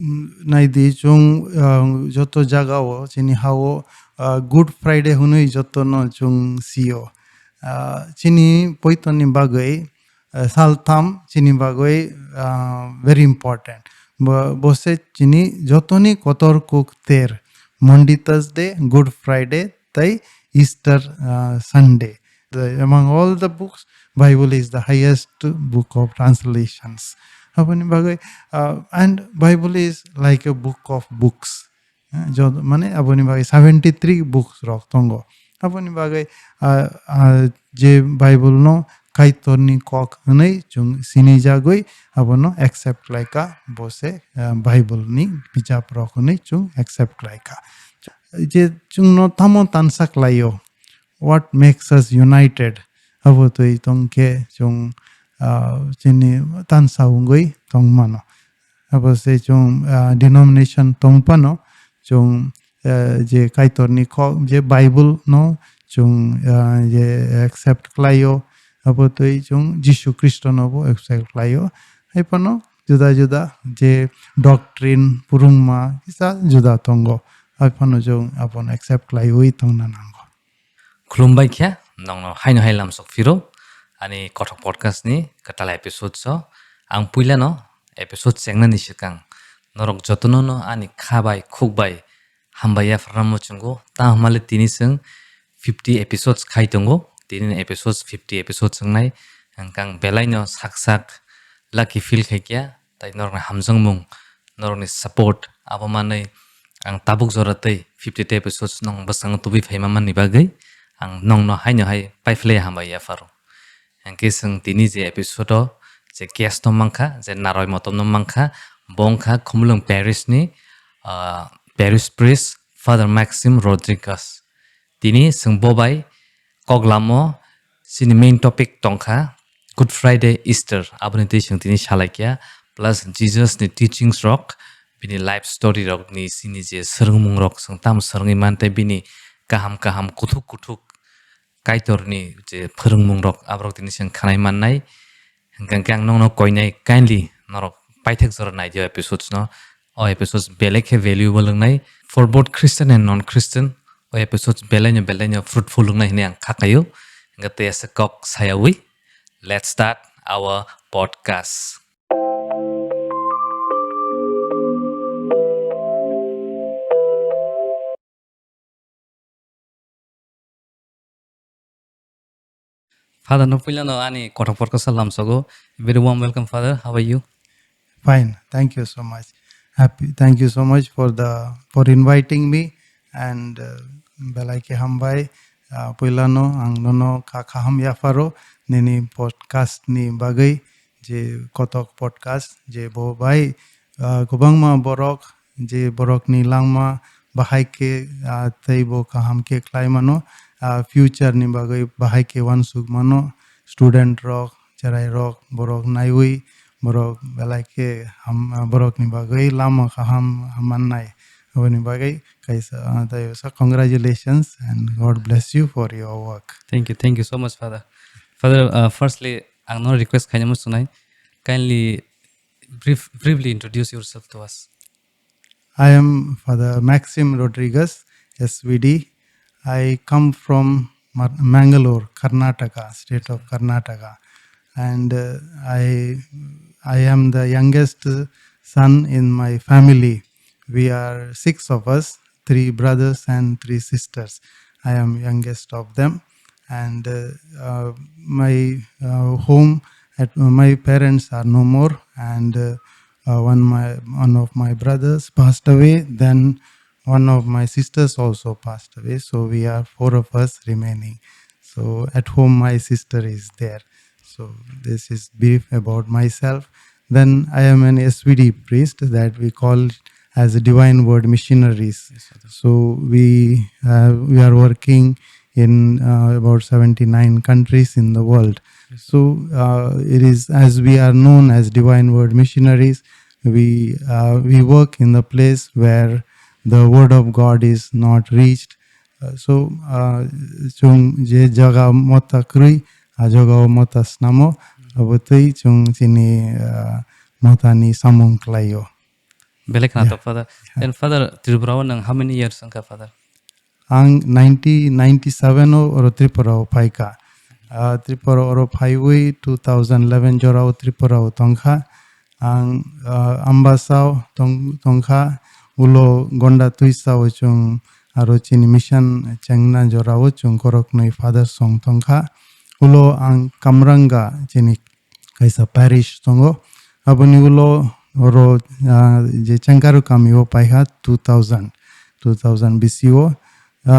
naidi chung joto jagao chini hao Good Friday hunui joto no chung sio chini poitoni bagai saltam chini bagai very important bose chini jotoni kotor kuk ter Monday Thursday Good Friday tai Easter Sunday among all the books Bible is the highest book of translations আপনি বাগে and Bible is like a book of books মানে আপনি বাগে 73 books রক্তঙ্গ আপনি বাগে যে Bible no kaitorni kok nei chung sini jagoi abono accept laika bose Bible ni bijap rok nei chung accept laika je chung no tamo tansak layo what makes us united abo toi tongke chung chini tan saungoi tongmano abo se chung denomination tongpano chung je kaitorni kho je Bible no chung je accept klayo abo toi chung Jishu Kristo no bo accept klayo ai pano juda juda je doctrine purungma isa juda tongo ai pano chung apon accept klayo i tongna nango Khulumbai kya nongno haino hailam sok firo ani kothok podcast ni katala episode so ang puila no episode sengna ni sikang norok jotono no ani khabai khukbai hambaya framo chungo ta hamale tini seng 50 episodes khai tongo tini episodes 50 episodes sengnai angkang belai no sak lucky feel khaikya tai norok hamjong mung norok ni support abamanai ang tabuk zoratei 50 episodes nong basang tubi phaimaman ni bagai ang nong no haino hai paifle hambaya faro angke seng tini je episode je guest no mangkha je naroi motom no mangkha bongkha khumlung Paris ni Paris priest Father Maxim Rodriguez tini seng bobai koglamo sini main topic tongkha Good Friday Easter aboni te seng tini shalakya plus Jesus ni teachings rock bini life story rock ni sini je serngmung rock seng tam serngi mante bini kaham kuthuk kaitorni je phorongmung rok abrok tini seng khanai mannai hangkang nong no koinai kindly norok paithek jor nai je episodes no o episodes belekhe valuable ngai for both Christian and non-Christian o episodes belenya fruitful ngai ne ang khakayo ngate as kok sayawi let's start our podcast. Father no pila no ani kothok podcast salam sogo very warm welcome Father, how are you? Fine, thank you so much. Thank you so much for inviting me and belaike hambai poilano angnono kakham yafaro nini podcast ni bagai je kotok podcast je bo bai gobangma borok je borok ni langma bahai ke teibo kaham ke klaimano future ni bagai bahai ke wansuk mano student rock charai rock borok naiwi borok belaike borok ni bagai lama kaham hamannai ni bagai kaisa so congratulations and God bless you for your work. Thank you so much Father. Father, firstly ang no request khainamu sunai kindly briefly introduce yourself to us. I am Father Maxim Rodriguez SVD. I come from Mangalore, Karnataka, state of Karnataka, and I am the youngest son in my family. We are 6 of us, 3 brothers and 3 sisters. I am youngest of them, and my home at my parents are no more, and one of my brothers passed away. Then one of my sisters also passed away. So we are 4 of us remaining. So at home my sister is there. So this is brief about myself. Then I am an SVD priest that we call as Divine Word Missionaries. So we are working in about 79 countries in the world. So it is as we are known as Divine Word Missionaries. We work in the place where the word of God is not reached. So chung je jaga mota krui ajoga mota snamo abutei chung chini mota ni samong klayo. Belek na to father. Then father Tripura nang how many years angka father? Ang 1997 oro Tripura o paika. Tripura oro paiwi 2011 jora o Tripura o tongkha. Ang ambasao tongkha ulo gonda tuisa o chung aro chini mission chengna jora o chung korok noi father song tongkha. Ulo ang Kamranga chini kaisa parish tongo. Aboni ulo oro je chengkaru kami o paika 2000 BCO.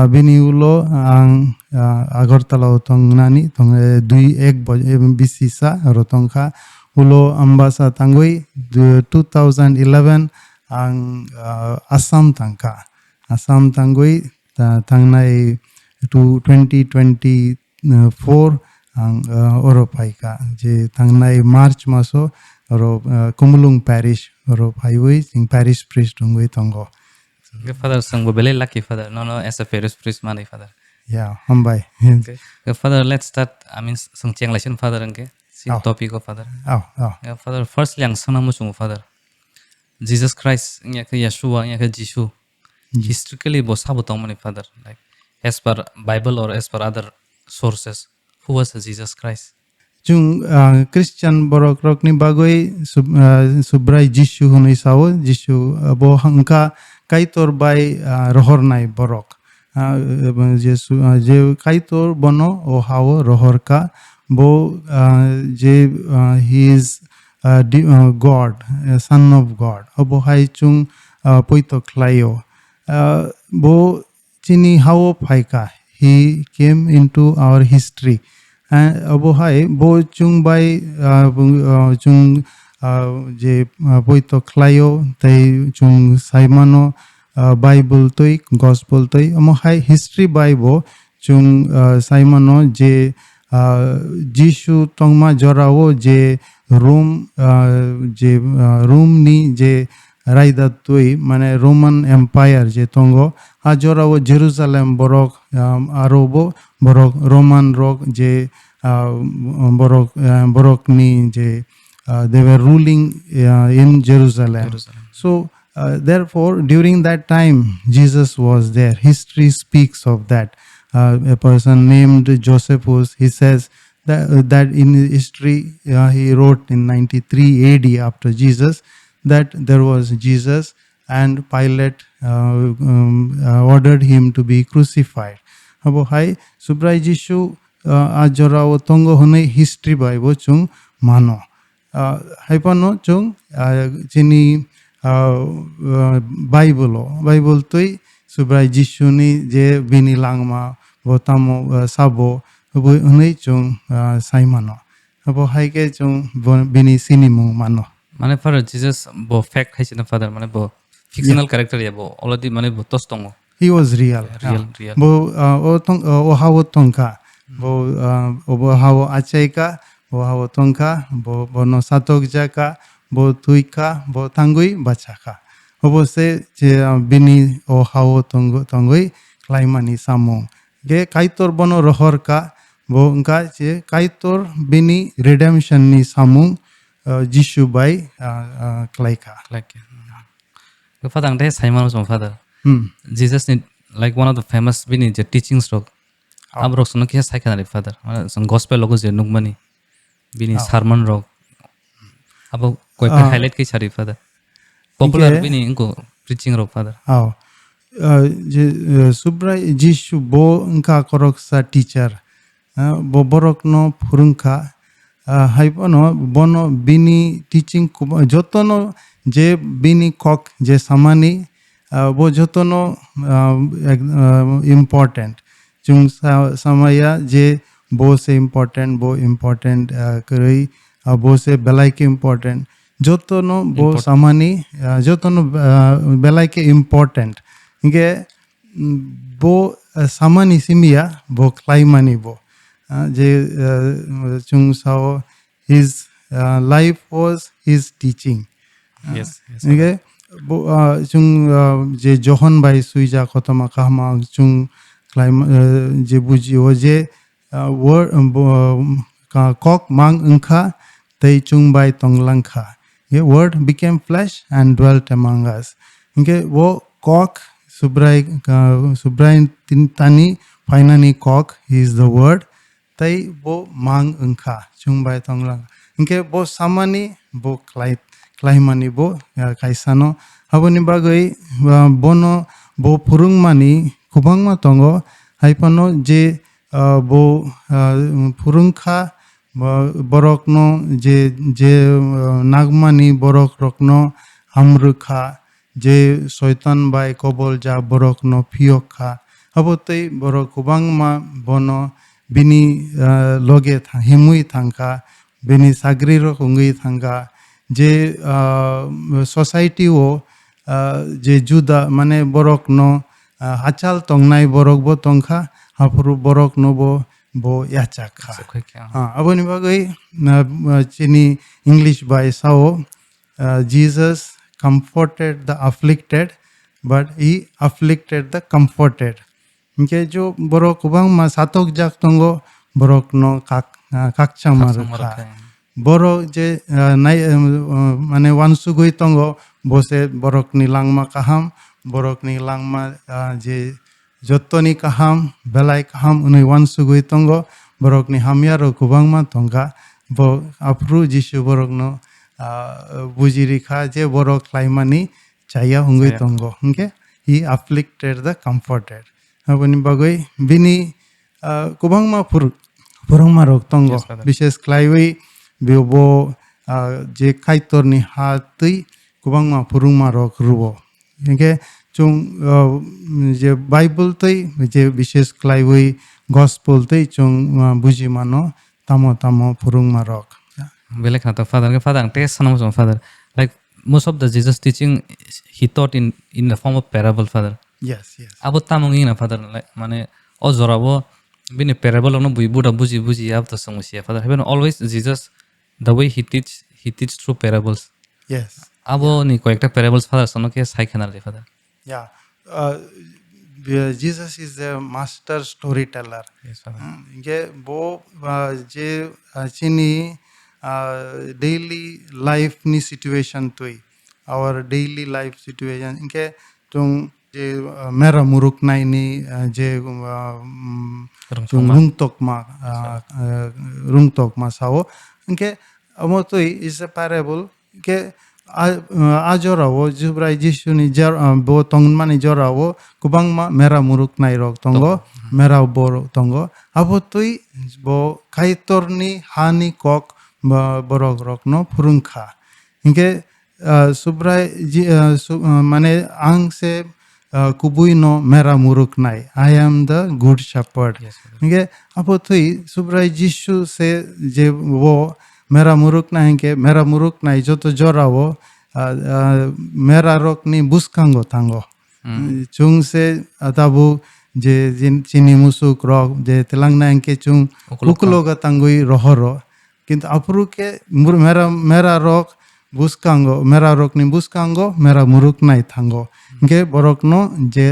Bini ulo ang Agartala utong nani tong 2-1 BC sa rotongka ulo ambasa tangoi 2011 ang Assam tangoi tangnai to 2024 ang oro paika je tangnai March maso oro Kumulung parish oro paiwei sing parish priest tungoi tongo. Father sang bele lucky father. No as a parish priest money father. Yeah, hambai. Okay. Father let's start. I mean sang cheng lesson father angke. Sin topic of father. Father first yang sang namu chung father. Jesus Christ nya ke Yeshua nya ke Jishu. Historically bo sabu tong mani father like as per Bible or as per other sources. Who was Jesus Christ? Chung Christian borok rok ni bagoi subrai Jishu hunoi sawo Jishu bo hangka kaitor bai rohor nai borok je kaitor bono o hawo rohor ka bo je he is God, son of God. Bo hai chung poito klayo bo chini hawo phaika. He came into our history. Abo hai bo chung bai chung je poito klayo tai chung saimano Bible toi gospel toi amo hai history Bible chung saimano je Jishu tongma jorao je Rome ni je raida toi mane Roman Empire je tongo a jorao Jerusalem borok arobo borok Roman rock je borok ni je they were ruling in Jerusalem. So therefore during that time Jesus was there. History speaks of that. A person named Josephus, he says that in history he wrote in 93 AD after Jesus that there was Jesus and Pilate ordered him to be crucified. Abo hai subrai Jishu ajora o tongo hunai history Bible chung mano. Haipano chung chini Bible toi subrai Jishu ni je bini langma botamo sabo hunai chung saimano. Abo haike chung bini sinimu mano. Mane for Jesus bo fact hai china father mane bo fictional character ya bo already mane bo tostongo. He was real. Real. Bo o hawo tongka bo hawo achaika bo hawo tongka bo no satok jaka bo tuika bo tangui bachaka. Obo se je bini o hawo tongoi klaimani samung. Ge kaitor bono rohor ka bo ngka je kaitor bini redemption ni samung Jishu bai klaika. Like father ang deh Simon was father. Jesus need like one of the famous bini je teachings rok. Ab rok sono kisah sai kana father. Some gospel logo je nugmani bini sermon rok. Abo koi highlight ki chari father. Popular bini inko preaching rok father. Je subrai Jishu bo ngka korok sa teacher bo borok no phurungka haipono bono bini teaching jotono je bini kok je samani bo jotono important chung samaya je bo se important karei bo se belai ke important jotono bo samani jotono belai ke important nge bo samani simia bo klaimani bo je chung sao his life was his teaching. Yes. Okay. Bo chung je Johan bai suija khotama kahma chung klaim je buji o je word kok mang engkha tei chung bai tonglangkha ये word became flesh and dwelt among us. इनके वो cock subrai tani finally cock is the word. Tai bo mang engka chungbai tonglang. Inke bo samani bo klaimani bo kaisano haboni bagoi bono bo purungmani kubangma tongo haipano je bo purungkha borokno je nagmani borok rokno hamrukha je soitan bai kobol ja borokno phiokha habotei borok kubangma bono bini loge himui thangka bini sagriro hungui thangka je society o je juda mane borok no hachal tongnai borok bo tongkha hapuru borok no bo yachakha aboni bagoi chini English by sao Jesus comforted the afflicted but he afflicted the comforted. Inke jo borok kubang ma satok jak tongo borok no kakchang marukha borok je nai mane wansugui tongo bose borok ni langma kaham borok ni langma je jottoni kaham belai kaham unai wansugui tongo borok ni hamyaro kubang ma tonga bo apru jisu borok no bujirikha je borok laimani chaya hungui tongo okay he afflicted the comforted aboni bagoi bini kubangma purungma rok tongo bishes klaiwi bibo je kaitor ni hatui kubangma purungma rok rubo okay chung je bible tei je bishes klaiwi gospel tei chung buji mano tamo purungma rok Belek na to father test sanam so father like most of the Jesus teaching he taught in the form of parable father yes abo tamongi na father like mane o zorabo bini parable no buda buji ab to songsi father even always Jesus the way he teach through parables yes abo ni koekta parables father sono ke sai khana le father yeah Jesus is the master storyteller yes father inge bo je chini daily life ni situation tui our daily life situation inke tung je mera muruk nai ni je rungtok ma sao inke amotoi is a parable ke ajorao jubrai jisuni bo tongmani jorao kubangma mera muruk nai rok tongo mera bor tongo abotoi bo kaitorni hani kok borok rok no purungkha inke subrai mane ang se kubui no mera muruk nai I am the good shepherd inke apotoi subrai jishu se je wo mera muruk nai inke mera muruk nai joto jorao mera rok ni buskango tango chung se atabu je chini musuk rok je telang na inke chung ukuloga tangui rohoro কিন্তু আপুরুকে মেরা rock ni buskango mera muruk nai thango ge borok no je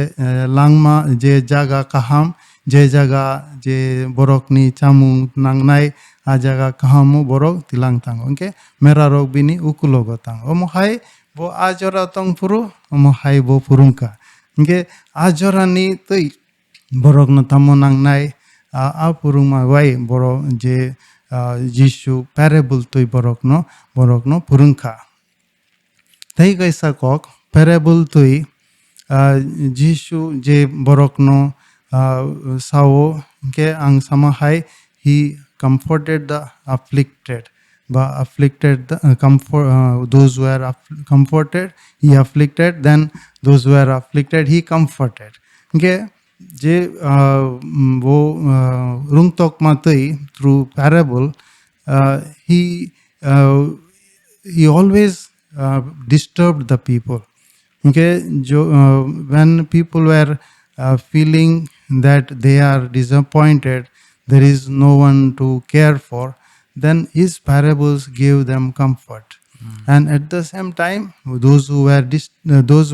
langma je jaga kaham je jaga je borok ni chamu nangnai a jaga kaham borok tilang tango ge mera rok bini ukulogo tango omo hai bo ajora tong puru omo hai bo purungka ge ajora ni tei borok no tamo nangnai a purungma wai borok je Jishu parable tui borok no purungkha tei kaisa kok parable tui Jishu je borok no sao ke ang samahai he comforted the afflicted the those who are comforted he afflicted then those who are afflicted he comforted ke je wo rungtok matui through parable he always disturbed the people okay when people were feeling that they are disappointed there is no one to care for then his parables gave them comfort and at the same time those who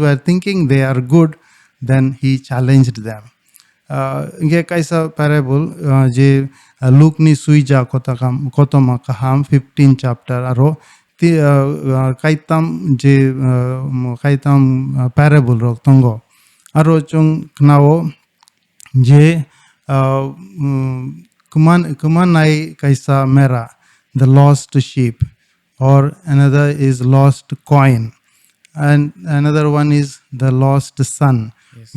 were thinking they are good then he challenged them inge kaisa parable je Luke ni suija kotoma kaham 15 chapter aro kaitam je kaitam parable rok tongo aro chung knao je kumanai kaisa mera the lost sheep or another is lost coin and another one is the lost son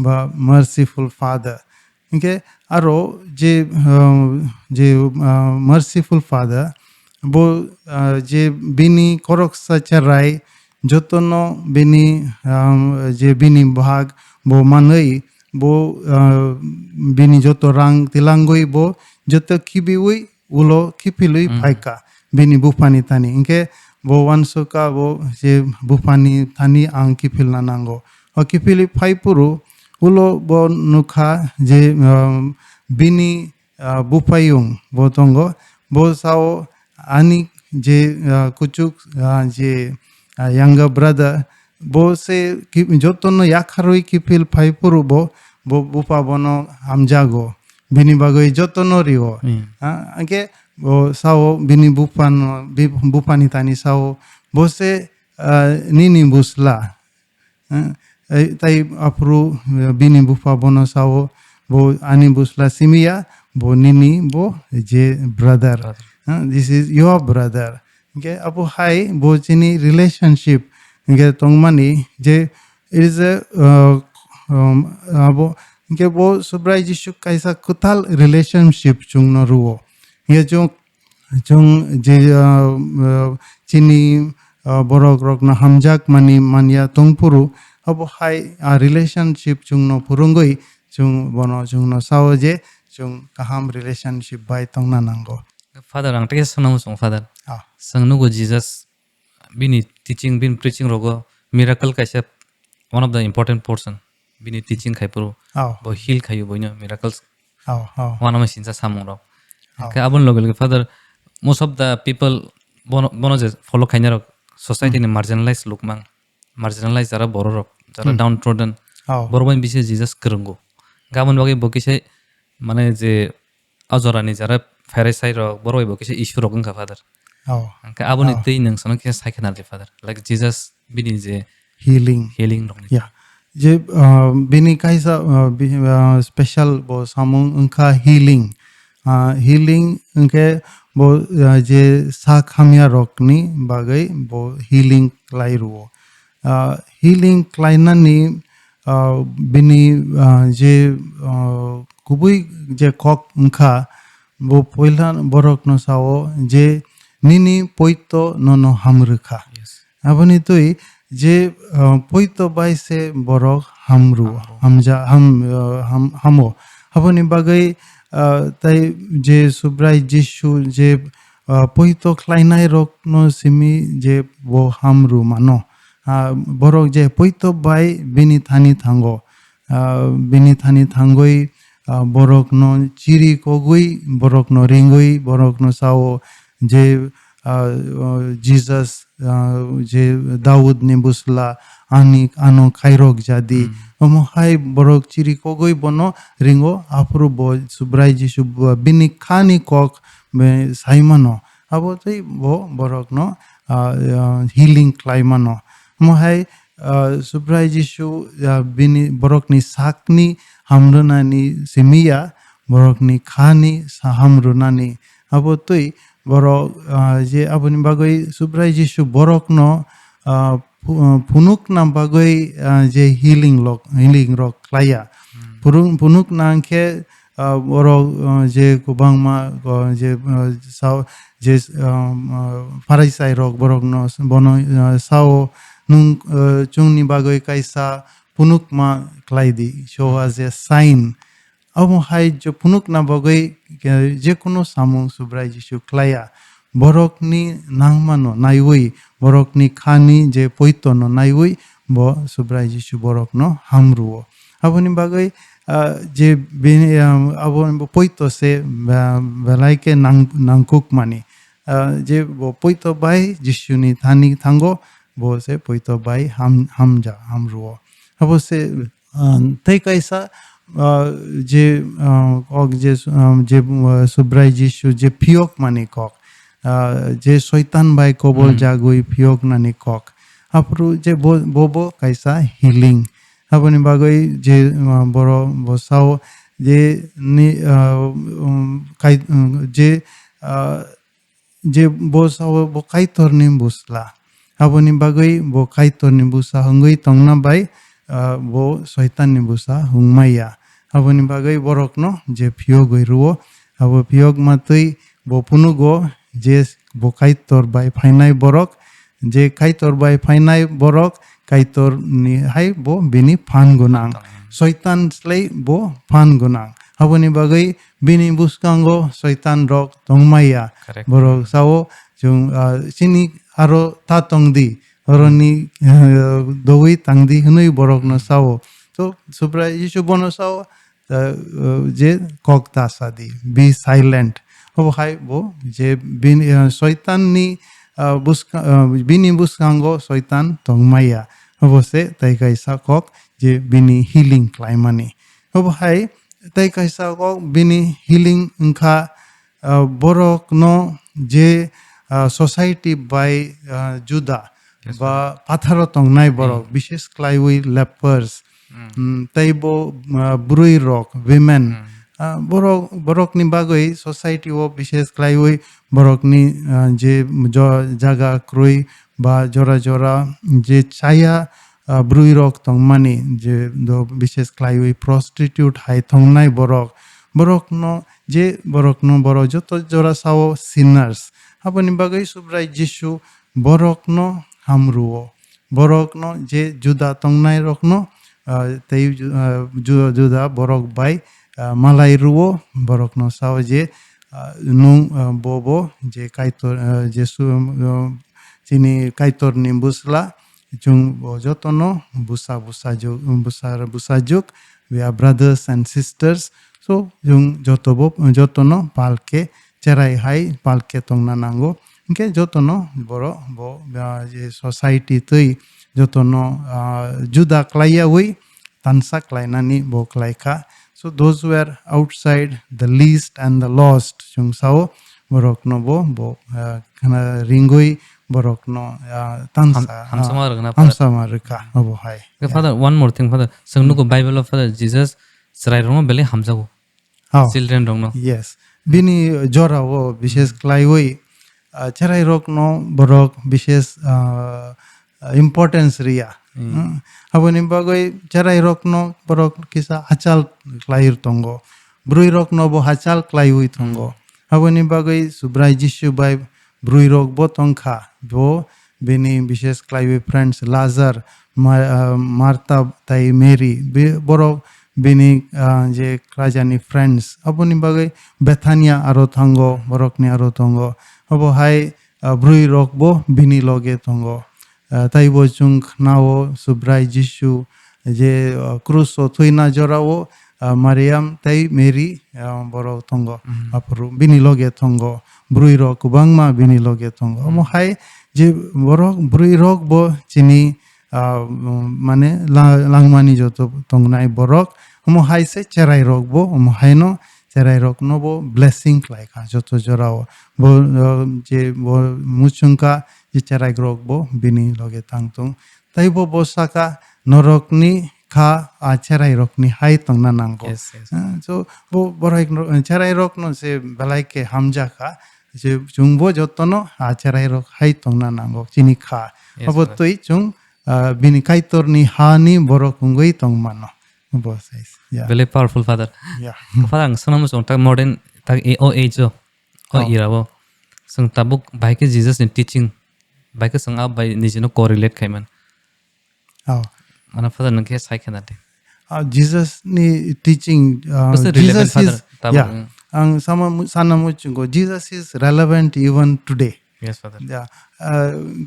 বা merciful father okay aro je merciful father bo je bini koroksa charai jotono bini je bini bhag bo manei bo bini joto rang tilangoi bo joto kibiui ulo kipilui phaika bini bufani tani inke bo wansuka bo je bufani tani ang kipil nanango o kipili phaipuru ulo bo nukha je bini bupayung bo tongo bo sao ani je kuchuk je younger brother bo se jotono yakharoi kipil phaipuru bo bupa bono amjago bini bagoi jotono rio anke bo sao bini bupani tani sao bo se nini busla tai apru bini bupa bono sao bo ani busla simia bo nini bo je brother this is your brother okay apu hai bo chini relationship okay tongmani je it is a abo okay bo subrai jishu kaisa kutal relationship chungno ruo ye chung je chini borok rok na hamjak mani mania tongpuru abo hai a relationship chungno purungoi chung bono chungno sao je chung kaham relationship bai tongna nango Father ang teke sanam song Father sang nugo Jesus bini teaching bin preaching rogo miracle kaisa one of the important portion bini teaching khai puru bo heal khayu boino miracles one of my sinsa samung ro ka abon logal Father most of the people bono je follow khaina rok society ni marginalized look mang marginalized jara boro rok jara downtrodden boro ban bise Jesus krungo gabon bagi bokise মানে যে অজরানি যারা ফেরাইসাই rock বড় হইব কিছু issue রকম কা father আবনি তেই নংসন কি সাইখানার যে ফাদার লাইক জিসাস বিনি যে healing rock ya je bini kaisa special bo samung unka healing unke bo je sa khamya rokni bagai bo healing klai ruo healing klainani bini je kubui je kok unka bo poila borok no sao je nini poito nono hamrukha aboni tui je poito bai se borok hamru hamja hamo aboni bagai tai je subrai jishu je poito klainai rok no simi je bo hamru mano borok je poito bai bini thani thangoi borok no chiri kogui borok no ringoi borok no sao je Jesus je Daud ni busla ani ano khairok jadi omo hai borok chiri kogoi bono ringo apru bo subrai jisu bini khani kok me saimano abo tei bo borok no healing klaimano mo hai subrai jisu bini borok ni sakni hamrunani simia borok ni khani sahamrunani abo tei borok je aboni bagoi subrai jisu borok no punuk na bagoi je healing rock klaya punuk na ke borok je kubangma je sao je paraisai rok borok no bono sao nung chungni bagoi kaisa punuk ma klaidi show as a sign amo hai jo punuk na bagoi je kono samung subrai jisu klaya borok ni nangmano naiwi borok ni khani je poito no naiwi bo subrai jisu borok no hamruo aboni bagoi je abon poito se belaike nangkuk mani je bo poito bai jisu ni thani thango bo se poito bai hamja hamruo abo se tei kaisa je kok je subrai jisu je phiok mani kok je soitan bai kobol jagui phiok nani kok apru je bobo kaisa healing aboni bagoi je boro bosao je ni kai je je bosao bo kaitor nim busla aboni bagoi bo kaitor nim busa hungui tongna bai bo soitan nim busa hungmaya aboni bagoi borokno je phiok goi ruo abo phiok matui bo punugo je bo kaitor bai phainai borok je kaitor bai phainai borok kaitor ni hai bo bini phan gunang soitan slei bo phan gunang aboni bagoi bini buskango soitan rok tongmaya Correct. borok sao jung sini aro ta tongdi oroni dogui tangdi hunui borok no sao to supra isu bono sao je kok ta sadi be silent ho hai bo je bin soitan ni bini buskango soitan tongmaya hobose tai kaisa kok je bini healing klaimani ho hai tai kaisa kok bini healing engkha borok no je society by juda ba patharo tongnai borok bishes klaiwi lepers taibo brui rok women borok ni bagoi society o bishes klaiwi borok ni je jaga kroi ba jora jora je chaya brui rok tongmani je do bishes klaiwi prostitute hai tongnai borok no je borok no borok joto jora sao sinners aboni bagoi subrai jishu borok no hamruo borok no je juda tongnai rok no tei juda borok bai malai ruo borok no sao je nung bobo je kaitor jesu chini kaitor ni busla chung joto no busa juk we are brothers and sisters so jung joto no palke cherai hai palke tongna nango inke joto no boro bo je society tui joto no juda klaya wi tansa klainani bo klaika so those were outside the least and the lost chung sao borok no bo kana ringoi borok no tansa Hamsama ragna Father. hamsama rika abo hai Father, one more thing, Father. Sangnu ko Bible of Father Jesus serai rong bele hamza ko Oh, children rong no. yes. Bini jora wo bishes klaiwi cherai rok no borok bishes importance ria. Aboni bagoi cherai rok no borok kisa hachal klair tongo. Brui rok no bo hachal klaiwi tongo. Aboni bagoi subrai jishu bai brui rok bo tongkha bo bini bishes klaiwi friends Lazar Martha tai Mary borok bini je krajani friends aboni bagai Bethania aro thango borok ni aro tongo abo hai brui rok bo bini loge tongo tai bo chung nao subrai jishu je cruso thuina jorao Mariam tai Mary borok tongo apru bini loge tongo brui rok bangma bini loge tongo amo hai je borok brui rok bo chini মানে langmani joto tongnai borok omo hai se cherai rok bo omo hai no cherai rok no bo blessing laika joto jorao bo je bo muchungka je cherai rok bo bini loge tangtung tai bo bosaka norok ni kha cherai rok ni hai tongna nango Yes, yes. so bo borai cherai rok no se belai ke hamja kha je jungbo joto no cherai rok hai tongna nango chini kha Yes, abo Father. toi chung bini kaitor ni hani borok ungoi tongmano bo sais yeah Very powerful, Father. yeah Father, ang sanam song tag modern tag o age o era bo. Sang tabuk bai ke Jesus ni teaching bai ke sang ab bai ni jeno correlate kaiman. oh Mana Father nang ke sai khanate. Jesus ni teaching What's the relevant, Jesus is Father? Tabuk. yeah ang sama sanamu chungo Jesus is relevant even today Yes, Father. yeah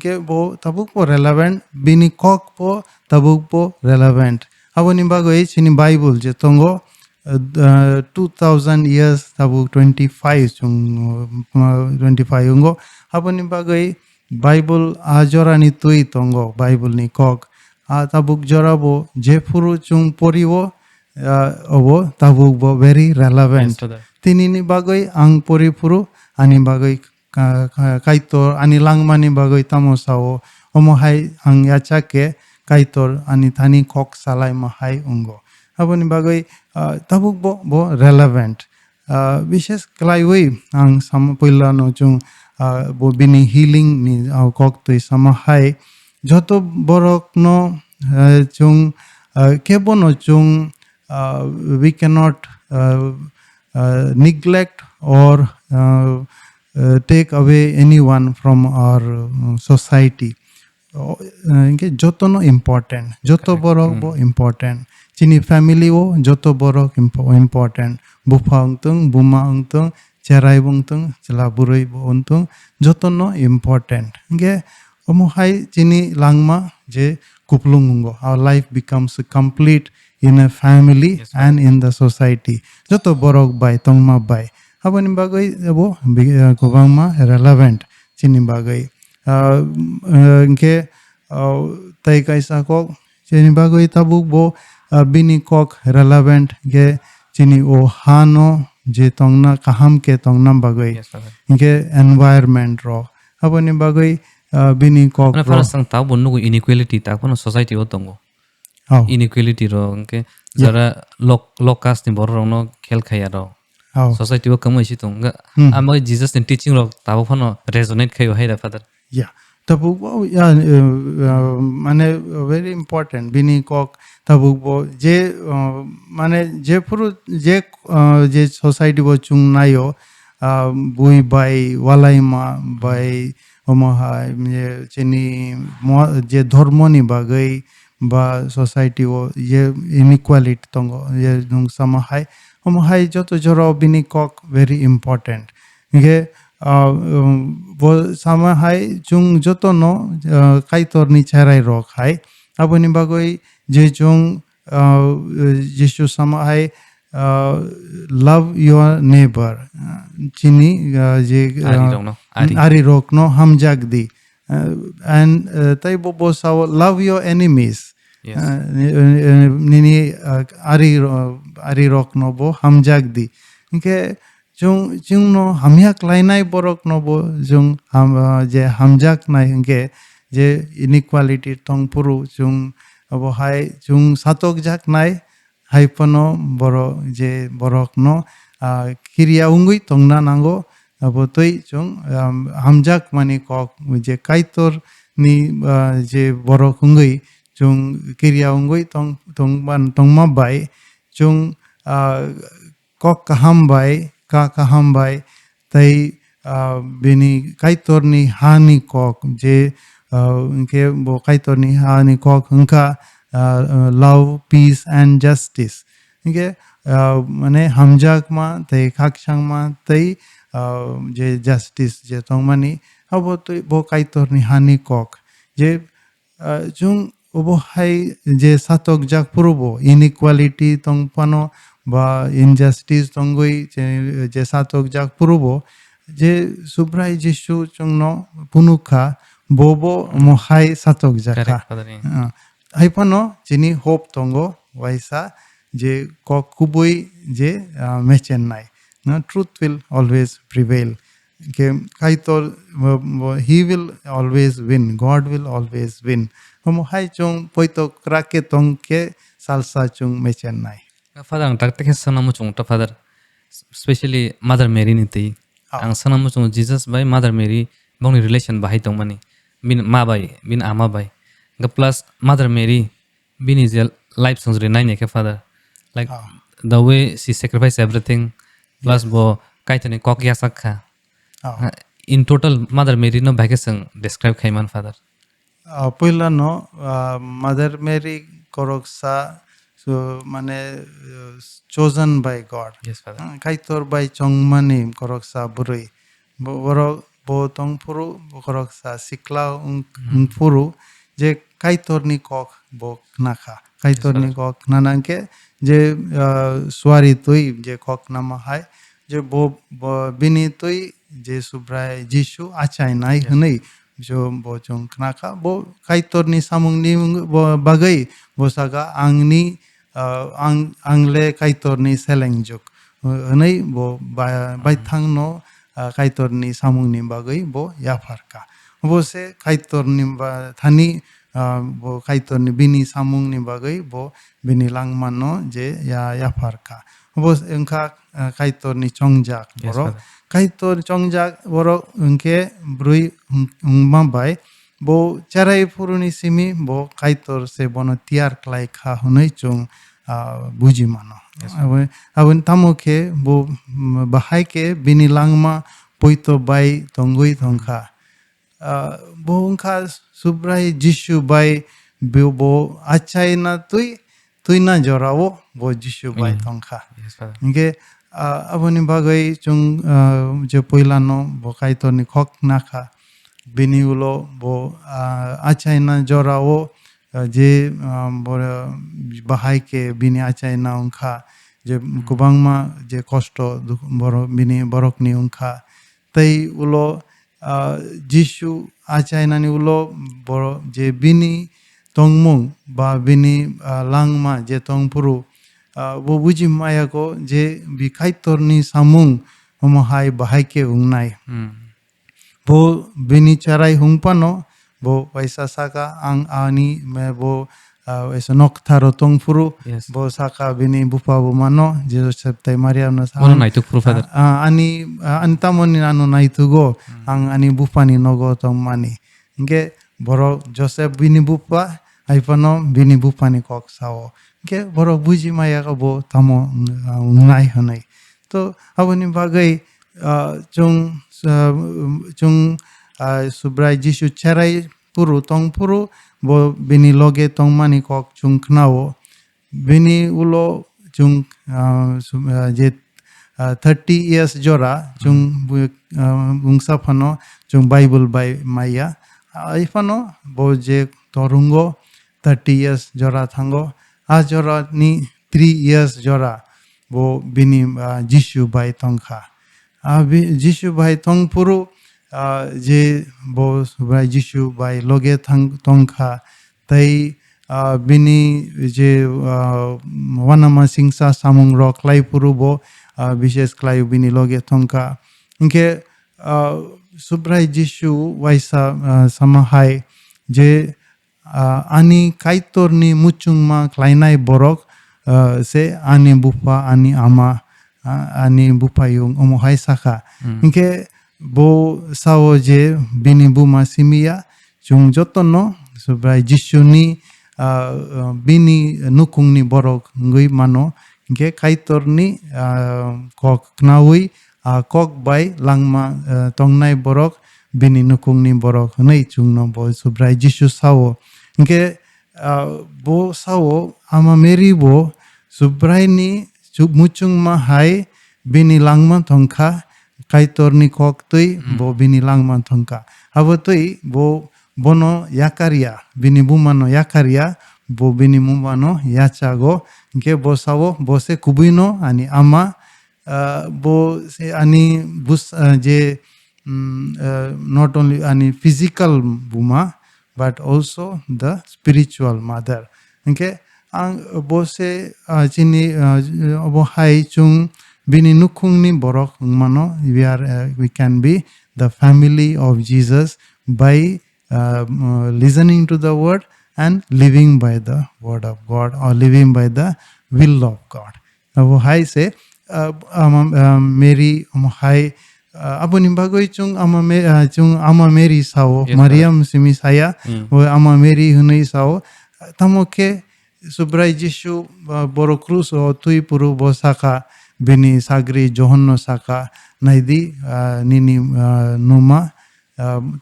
ke bo tabuk po relevant bini kok po tabuk po relevant aboni bago e chini Bible je tongo 2000 years tabuk 25 chung 25 ungo aboni bago e Bible ajora ni tui tongo Bible ni kok tabuk jorabo je puru chung poriwo obo tabuk bo very relevant Yes, Father. tinini bagoi ang pori puru ani bagoi kaitor ani langmani bagoi tamosao omo hai ang yachake kaitor ani thani kok salai ma hai ungo aboni bagoi tabuk bo relevant বিশেষ klaiwi ang sam poila no chung bo bini healing ni kok tui sama hai joto borok no chung kebono chung we cannot neglect or take away anyone from our society इनके जोतो no important जोतो बरो बो important chini family wo joto boro important bufa ungtung buma ungtung cherai bungtung chela buroi bo untung joto no important nge omo hai chini langma je kuplung ungo our life becomes complete in a family and in the society joto borok bai tongma bai aboni bagoi bo kobangma relevant chini bagai nke tai kaisa kok chini bagoi tabuk bo bini kok relevant ge chini o hano je tongna kaham ke tongna bagoi nke environment ro aboni bagoi bini kok মানে Farage সাং তাও Bannu inequality তা কোন society ও তঙ্গো inequality র কে যারা lock caste নি বড় রং খেল খাইয়া র সোসাইটি ও কমই সি তঙ্গা আমই জিসাস নি টিচিং র তাও ফনো রেজোনেট খাইও হাইরা father yeah tabuk bo mane very important bini kok tabuk bo je mane je puru je society bo chung nayo bui bai walaima bai omahai je chini je dharmo ni bagai ba society o je inequality tongo je nung samahai omahai joto joro bini kok very important nge bo sama hai chung joto no kaitor ni cherai rok hai aboni bagoi je chung Jishu sama hai love your neighbor chini je ari rok no hamjak di and tai bo saw love your enemies nini ari rok no bo hamjak di ke chung no hamyak lainai borok no bo chung je hamjak nai hingke je inequality tong puru chung abo hai chung satok jak nai hai pono boro je borok no kiria ungui tongna nango abo toi chung hamjak mani kok je kaitor ni je borok ungui chung kiria ungui tongma bai chung kok kaham bai kaham bai tai bini kaitor ni hani kok je ke bo kaitor ni hani kok hungka love peace and justice ke mane hamjak ma tai khakchang ma tai je justice je tongmani abo to bo kaitor ni hani kok je chung obo hai je satok jak purubo inequality tongpano বা injustice tongoi je satok jak purubo je subrai jishu chungno punukha bobo mohai satok jaka haipano chini hope tongo waisa je kokuboi je mechennai truth will always prevail ke kaitor he will always win god will always win mohai chung poito krake tongke salsa chung mechennai Father ang takte ke sana mo chung ta father especially mother Mary ni ti ang sana mo chung Jesus by mother Mary bong ni relation bahai tong mani bin ma bai bin ama bai ga plus mother Mary bin is life songs re nine ke father like the way she sacrificed everything plus bo kaitani kok ya sakha in total mother Mary no bhagesang describe khaiman father poila no mother Mary koroksa so mane chosen by god yes father kaitor by chongmani koroksa burui boro bo tongpuru koroksa sikla puru je kaitor ni kok bo nakha kaitor ni kok nananke je swari tui je kok nama hai je bo bini tui je subrai jishu achai nai hnei jo bo chong knaka bo kaitor ni samung ni bagai bo saga angni angle kaitor ni seleng juk nei bo bai thang no kaitorni samungni bagai bo yafarka bo se kaitorni thani bo kaitorni bini samungni bagai bo bini langmano je yafarka bo engka kaitorni chongjak Yes, borok Father. kaitor chongjak borok engke brui ungmabai bo charai puruni simi bo kaitor se bono tiar klai kha hunai chung buji mano abon tamoke bo bahai ke bini langma poito bai tongui tongkha bo ungkha subrai jishu bai bo achai na tui na jorao bo jishu bai tongkha Yes, Father. Inge aboni bagai chung je poilano bo kaitorni khok nakha bini ulo bo achai na jorao je bo bahai ke bini achai na ungkha je kubangma je kosto boro bini borokni ungkha tei ulo jishu achai nani ulo boro je bini tongmung ba bini langma je tongpuru bo buji maya ko je bi kaitorni samung homohai bahai ke ungnai bo bini charai hungpano bo paisa saka ang ani me bo eso nok tharo tongpuru Yes. bo saka bini bupa bu mano Joseph tai Mariam na Mono naituk puru, Father. ani antamoni anu naitugo ang ani bupani nogo tongmani nge boro Joseph bini bupa aipano bini bupani kok sao nge boro buji maya ko bo tamo ngai hanai to aboni bagai chung subrai jishu charai puru tong puru bo bini loge tong mani kok chung knao bini ulo chung je 30 years jora chung bungsa phano chung Bible bai maya aifano bo je torungo 30 years jora thango a jora ni 3 years jora bo bini jishu bai tongkha jishu bai tongpuru je bo bai jishu bai loge tongkha tai bini je wanama singsa samung ro klai puru bo bishes klai bini loge tongkha inke subrai jishu waisa samahai je ani kaitorni muchungma klainai borok se ani bupa ani ama ani bupayung omohai saka inke bo sao je bini buma simia chung jotono subrai jishuni bini nukungni borok ngui mano inke kaitorni kok knaui kok bai langma tongnai borok bini nukungni borok nei chungno bo subrai jishu sao inke bo sao ama meri bo subrai ni muchung ma hai bini langma tongkha kaitorni kok tui bo bini langma tongkha abo tui bo bono yakaria bini bumano yakaria bo bini bumano yachago ke bo sao bo se kubuino ani ama bo se ani bus je not only ani physical buma but also the spiritual mother okay ang bose chini obo hai chung bini nukungni borok mano we can be the family of Jesus by listening to the word and living by the word of God or living by the will of God obo hai se Mary omo hai aboni bagoi chung ama Mary sao Mariam simi saya ama Mary hunai sao tamoke subrai jishu boro cruz o tui puru bo saka bini sagri johanno saka naidi nini numa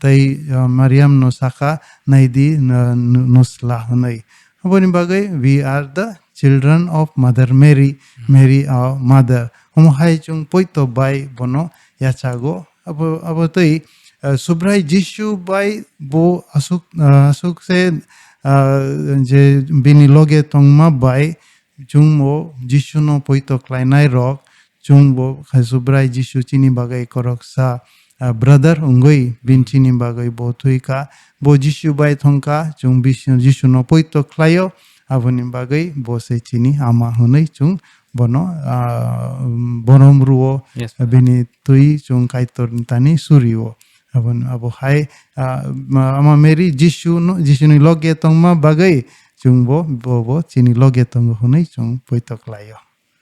tai Mariam no saka naidi nusla hunai aboni bagai we are the children of Mother Mary Mary our mother homo hai chung poito bai bono yachago abo tei subrai jishu bai bo asuk se je bini loge tongma bai chungmo jishu no poito klainai rok chungbo subrai jishu chini bagai korok sa brother ungoi bin chini bagai bo tuika bo jishu bai thongka chung jishu no poito klayo aboni bagai bo se chini ama hunai chung bono bonom ruo Yes, Father. bini tui chung kaitor tani surio abon abo hai ama meri jishu ni loge tongma bagai chung bo chini loge tong hunai chung poitok layo.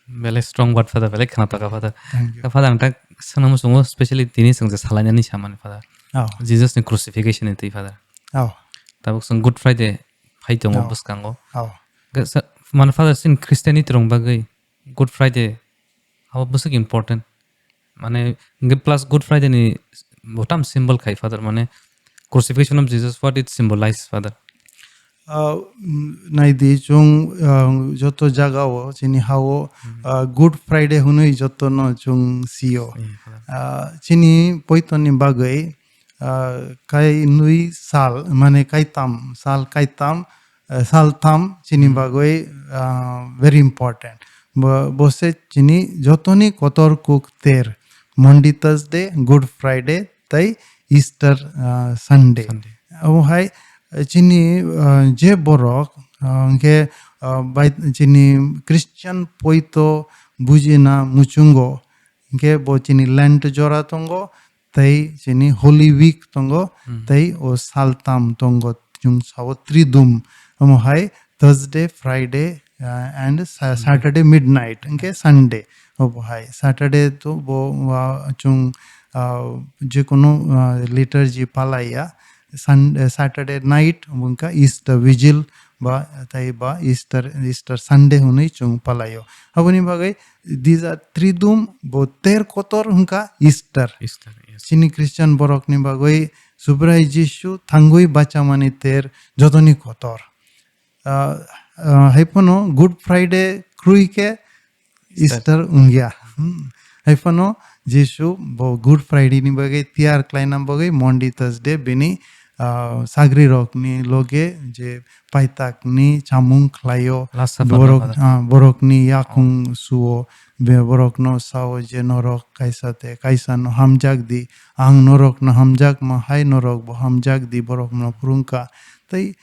Bele strong word Father, bele khana taka Father. Thank you. Father ang tak sanam sungo especially tini sang salanya ni saman Father. Oh, Jesus ni crucifixion itu Father. oh, Tabuk sang Good Friday hai tongo Oh. buskango. oh. Man Father sin Christianity rong bagai Good Friday how busuk important. Mane plus Good Friday ni botam symbol khai Father mane crucifixion of Jesus what it symbolize Father. Naidi chung joto jagao chini hao Good Friday hunui joto no chung sio chini poitoni bagai kai nui sal mane kai tam sal tam chini bagai very important bose chini jotoni kotor kuk ter Monday Thursday Good Friday tai Easter Sunday oh hai chini je borok ke bai chini Christian poito bujina muchungo ke bo chini Lent jora tongo tai chini Holy Week tongo tai o saltam tongo chung sawo tridum amo hai Thursday Friday and Saturday midnight ke Sunday obo hai Saturday to bo chung je kono liturgy palaya Saturday night unka Easter vigil ba tai ba Easter Sunday hunai chung palayo aboni bagai these are tridum bo ter kotor unka Easter Easter yes. chini Christian borok ni bagai subrai Jishu thangoi bacha mani ter jotoni kotor haipono Good Friday krui ke Easter ungya haipono Jishu bo Good Friday ni bagai tiar klainam bagai Monday Thursday bini sagri rok ni loge je paitak ni chamung klayo borok ni yakung suo be borok no sao je norok kaisa no hamjak di ang norok no hamjak ma hai norok bo hamjak di borok no purungka tai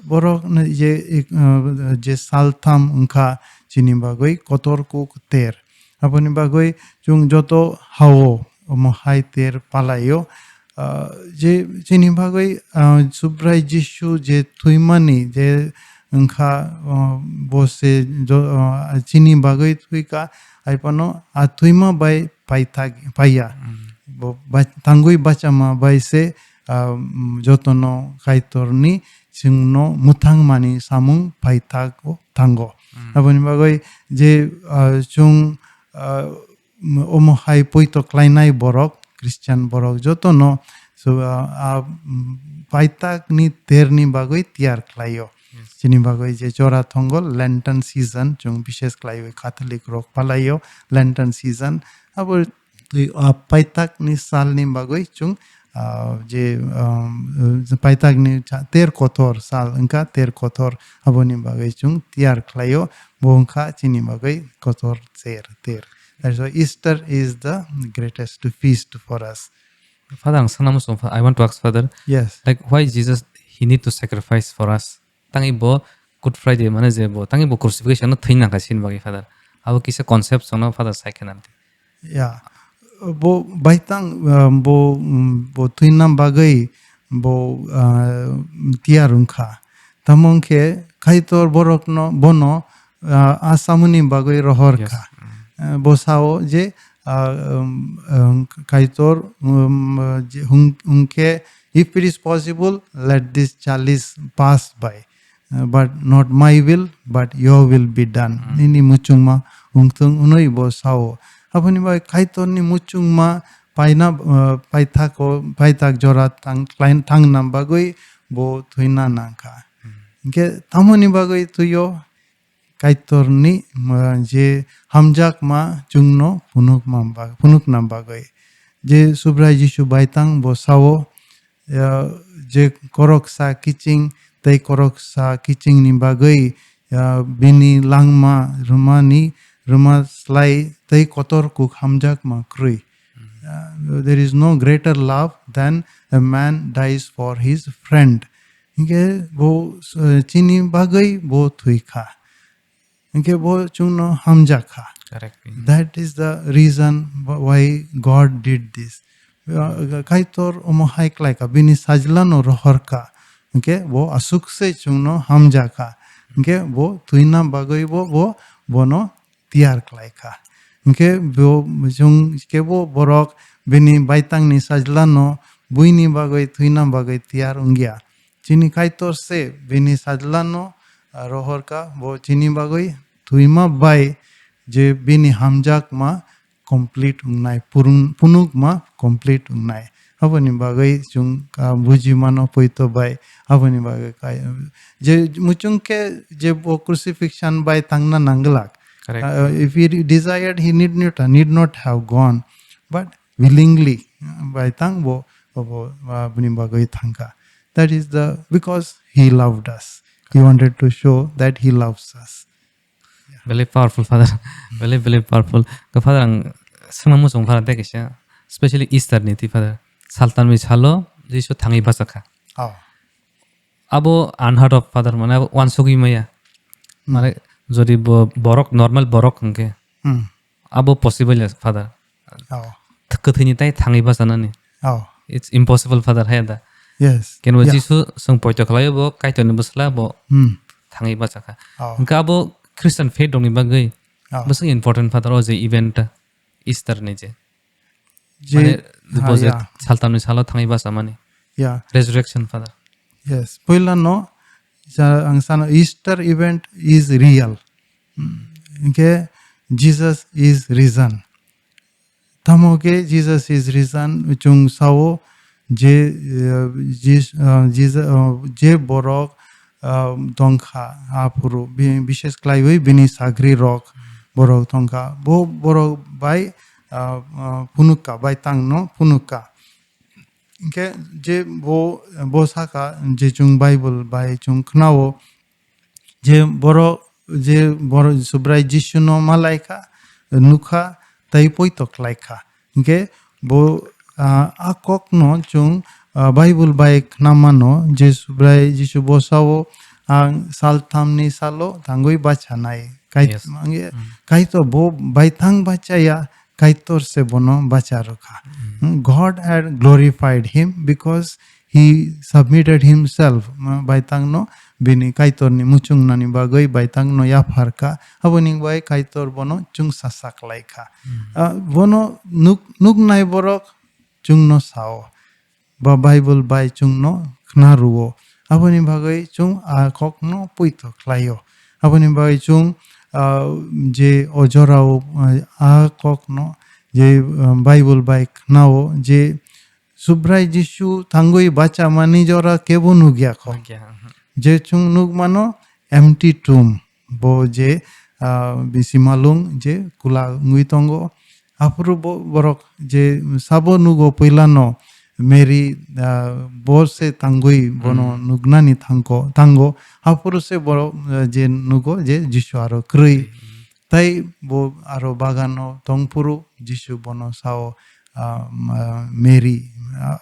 borok na je saltham unka chini bagoi kotor ku ter aponi bagoi chung joto hawo mo hai ter palayo je chini bagai subrai Jishu je thuimani je engkha bose chini bagai thuika aipano a thuima bai paya tangui bachama bai se jotono kaitorni chingno muthang mani samung paithak o tango aboni bagai je chung omo hai poito klainai borok Christian borok joto no so paitak ni ter ni bagoi tiar klayo chini bagoi je chora thongol Lenten season chung bishes klayo Catholic rok palayo Lenten season abo paitak ni sal ni bagoi chung je paitak ni ter kotor sal engka ter kotor abo ni bagoi chung tiar klayo bongka chini bagoi kotor ter. So Easter is the greatest feast for us. Father, I want to ask Father. Yes. Like why Jesus he need to sacrifice for us? Tangi bo Good Friday mana je bo tangi bo crucifixion no thaina ka sin bagi Father. Abo kisa concept sono Father saikenan. Yeah. Bo baitang bo thaina bagai bo tiarungkha. Tamongke kaitor borok no bono asamuni bagai rohor ka. Bosao je kaitor unke if it is possible let this chalice pass by but not my will but your will be done ini muchungma ungtung unoi bosao apuni ba kaitor ni muchungma paina paitak jora tang nam bagoi bo thuina nangka ke tamoni bagoi tuyo kaitor ni je hamjak ma chungno punuk nam bagoi je subrai Jishu baitang bo sawo je koroksa kiching tai koroksa kiching ni bagoi bini langma ruma slai tai kotor kuk hamjak ma krui there is no greater love than a man dies for his friend inge bo chini bagoi bo thuika Inke bo chung no hamja kha. Correct. That is the reason why God did this. Kaitor omo haik laika bini sajlano rohorka. Okay, bo asuk se chungno hamjaka. Okay, bo tuina bagoi bo bono tiar klaika. Okay, bo chung ke bo borok bini baitang ni sajlano buini bagoi tuina bagoi tiar ungia. Chini kaitor se bini sajlano rohorka bo chini bagoi tuima bai je bini hamjak ma complete ungnai punuk ma complete ungnai aboni bagai chung ka buji mano poito bai aboni bagai kai je muchung ke je bo crucifixion bai tangna nanglak. Correct. If he desired he need not have gone but willingly bai tang bo aboni bagai thangka. That is the because he loved us. He wanted to show that he loves us. Very powerful, Father. Very powerful. Ka Father ang sangma mo song Father dekisya. Especially Easter niti Father. Saltan mi chalo jisu thangi basaka. Oh. Abo unheard of Father মানে one সগি মাইয়া মানে যদি বরক normal বরক হংকে abo possible Father. Oh. থকথিনি তাই থাঙি বাসানানি. Oh. It's impossible Father hayada. Yes. Ken jisu song poito khlayo bo kaitoni busla bo thangi basaka. Oh. Ka abo Christian faith dongni bagai. Oh. Basa important Father o je event Easter ni je. Je, Mane deposit yeah. saltamni salo thangi basa mani. Yeah. Resurrection Father. Yes. Poila no, ang sana Easter event is real. Okay. Jesus is risen. Tamo ke Jesus is risen. Chung sao je Jesus je borok tongkha apuru bishes klaioi bini sagri rok borok tongkha bo borok bai punuka bai tangno punuka. Okay, je bo saka je chung Bible bai chung knao je boro subrai Jishu no malaika nukha tai poitok laika. Okay, bo akok no chung Bible bai knamano je subrai Jishu bo sao ang sal thamni salo tangoi bacha nai kai Yes. kai to bo bai thang bacha ya kaitor se bono bacha rokha. God had glorified him because he submitted himself. Baitang no bini kaitor ni muchung nani bagoi baitang no ya farka aboning bai kaitor bono chung sasak laika. Bono nuk nai borok chung no sao. Ba Bible bai chung no knaruo. Aboni bagoi chung a kok no puito klayo. Aboni bagoi chung je ojorao a kok no je Bible bai knao je subrai Jishu thangoi bacha mani jora kebo nugya ko je chung nug mano empty tomb bo je bisimalung je kula ngui tongo apuru borok je sabo nugo poilano Mary borse tangoi bono nugnani tango apuru se boro je nugo je Jishu aro krui tai bo aro bagano tongpuru Jishu bono sao Mary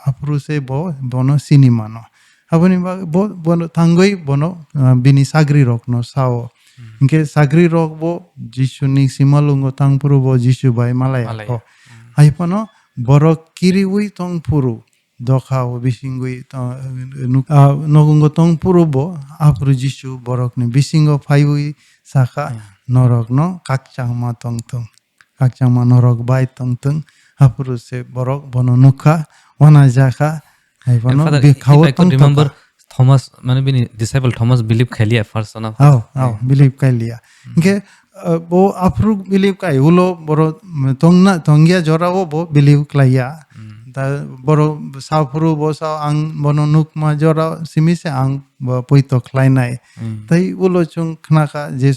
apuru se bono sinimano aboni bo bono tangoi bono bini sagri rok no sao inke sagri rok bo Jishu ni simalungo tangpuru bo Jishu bai malaya ko aipano borok kiriwi tongpuru dokhao bisingui nogungo tongpuru bo apuru Jishu borok ni bisingo phaiwi saka norok no kakchangma tongtung kakchangma norok bai tongtung apuru se borok bono nukha wana jaka aipano Father, if I could remember Thomas mane bini disciple Thomas believe khaliya first na. Believe kailia inke bo apru believe kai ulo boro tongya jorao bo believe klaya ta boro sapru bo sa ang bono nukma jora simise ang poito klainai tai ulo chung knaka je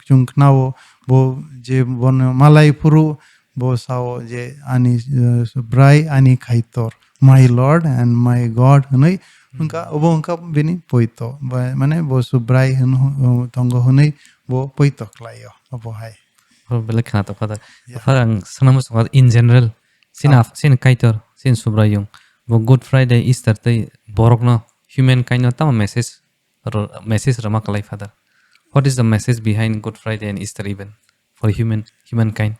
chung knao bo je bono malai puru bo sao je ani brai ani khaitor my Lord and my God hunai unka obo unka bini poito mane bo subrai tongo hunai bo poito klayo obo hai Bele khana to Father. Father ang sanamo song in general sin kaitor sin subrayung bo Good Friday Easter tai borok no human kind no tama message rama kalai Father. what is the message behind Good Friday and Easter even for humankind?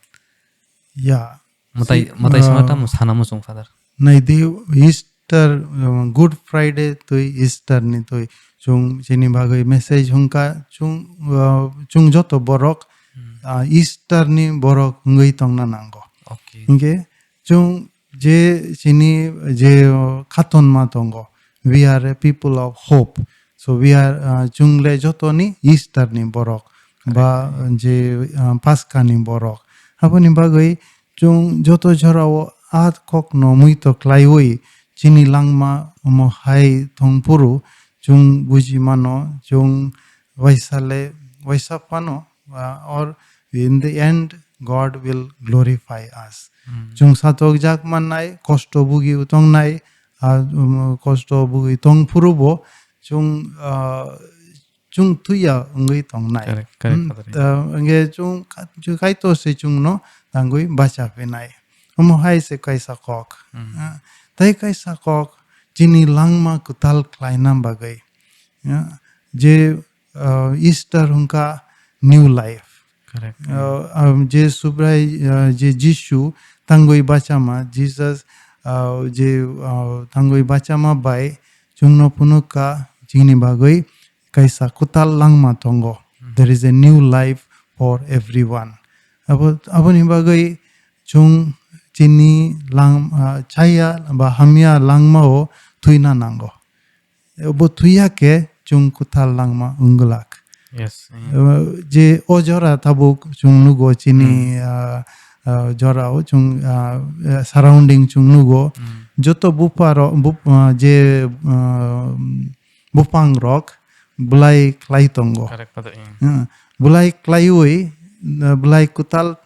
Yeah. Matai sanata mo sana mo song father. Nay di Easter Good Friday to Easter ni to chung chini bagai message hungka chung joto borok Easter ni borok ngai tong na nango. Okay. Inge chung je chini je katon ma tongo. We are a people of hope. So we are chung le joto ni Easter ni borok ba je Pascha ni borok. Aponi bagai chung joto jorao at kok no muito klaioi chini langma mo hai thong puru chung buji mano chung vaisapano or in the end God will glorify us. Chung satok jak manai kosto bugi utong nai kosto bugi tong purubo chung tuya ungai tong nai. Correct. Nge chung kaito se chung no tangui bacha penai. Amo hai se kaisa kok. Tai kaisa kok chini langma kutal klainam bagai. Je Easter hunka new life. Correct. Je subrai je Jishu tangoi bachama Jesus je tangoi bachama bai chungno punuka chini bagai kaisa kutal langma tongo. There is a new life for everyone. Abon bagai chung chini lang chaya ba hamia langma o tuina nango. Bo tuya ke chung kutal langma ungulak. Yes. Je ojora tabuk chung nugo chini jora o chung surrounding chung nugo joto je bupang rock bulai klai tongo. Correct. Bulai klaioi bulai kutal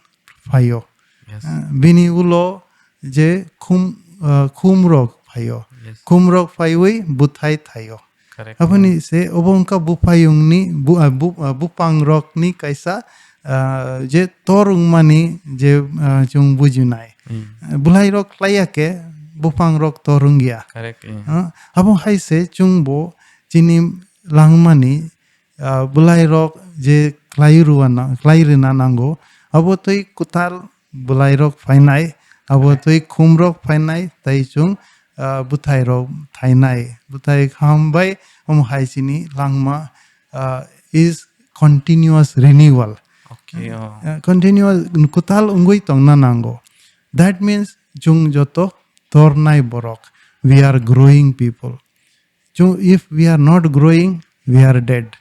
fayo. Yes. Bini ulo je khum rock fayo. Yes. Khum rock fayoi buthai thayo. Correct. Apani se obongka bupayung ni bupang rock ni kaisa je torung mani je chung bujunai. Bulai rock layake bupang rock torungya. Correct. Abong hai se chungbo chini langmani bulai rock je klairina nango abo toi kutal bulai rock fainai abo toi khum rock fainai tai chung buthai rock thainai buthai khambai hai chini langma is continuous renewal. Okay. Continuous kutal ungoi tong na nango. That means chung joto tornai borok. We are growing people. If we are not growing, we are dead.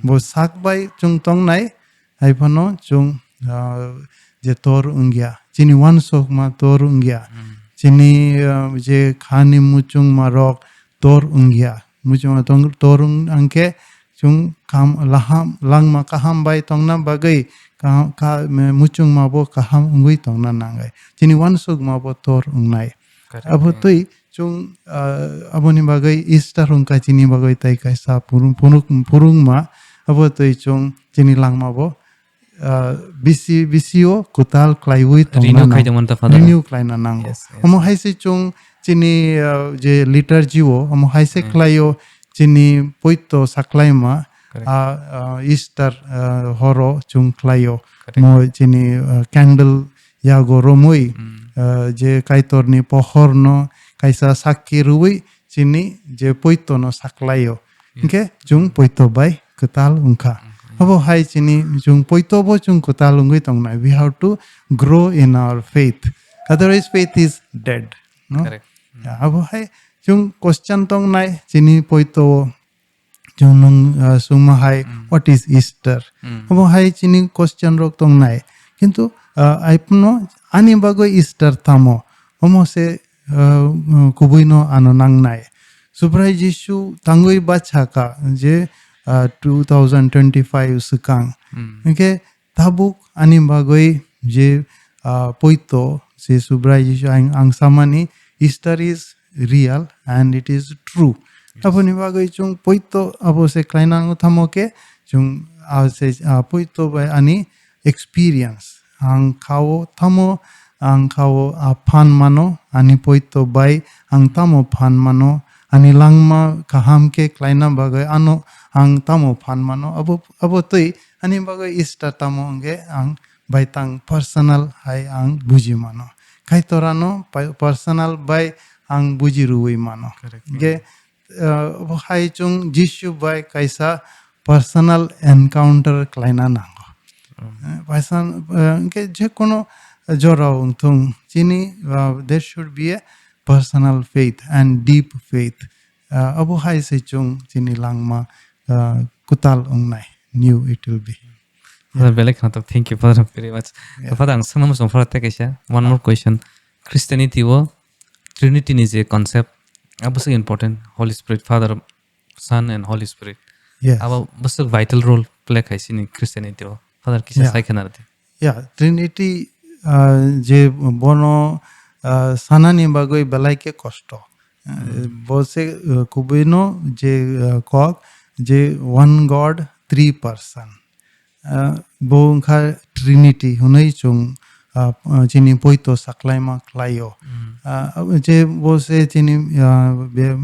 Bo sakbai chung tong nai haipano chung je tor ungya. Chini wan sok ma tor ungya. Chini je khani muchung ma rok tor ungya. Muchung ma tor angke chung kam lang ma kaham bai tong na bagai muchung ma bo kaham ungui tong na nangai. Chini wan sok ma bo tor ungnai. Abo toi chung aboni bagai Easter ungka chini bagai tai kaisa purung ma abo toi chung chini lang ma bo bisio kutal klaiui tong na renew klai na nango. Amo hai se chung chini je liturgy o amo hai se klaio chini poito saklai ma Easter horo chung klaio mo chini candle yago romoi je kaitor ni pohor no kaisa sakki ruwi chini je poito no saklaio. Inke chung poito bai kutal ungka. Abo hai chini chung poito bo chung kutal ungui tong na. We have to grow in our faith. Otherwise faith is dead. No? Correct. Abo hai chung question tong nai chini poito chung nung sungma hai what is Easter. Abo hai chini question rok tong nai. Kintu aipno ani bago Easter tamo. Omo se kubuino ano nang nai. Subrai Jishu tangoi bachaka je 2025 sekang. Okay, tabuk ani bagoi je poito se subrai Jishu ang samani Easter is real and it is true. Apo ni bagoi chung poito abo se klainang thamoke chung se poito by ani experience ang kao thamo ang kao pan mano ani poito by ang tamo pan mano ani langma kaham ke klaina bagai ano ang tamo phan mano abo tui ani bagai ista tamo nge ang baitang personal hai ang buji mano kaitorano personal bai ang buji ruwi mano ge hai chung Jishu bai kaisa personal encounter klaina nango paisan ke je kono jorao tung chini there should be a personal faith and deep faith abo hai se chung chini langma kutal ongnai new it will be. Father Belek thank you Father very much. Father ang sanam som Father tekesha one more question. Christianity wo Trinity is a concept. Abusik important Holy Spirit Father Son and Holy Spirit. Yes. Aba busuk vital role play kaisi ni Christianity wo. Father kisa sai kana rati. Yeah, Trinity je bono sanani bagoi belaike kosto. Bose kubino je kok je one God three person. Bongkha Trinity hunai chung chini poito saklaima klayo. Je bose chini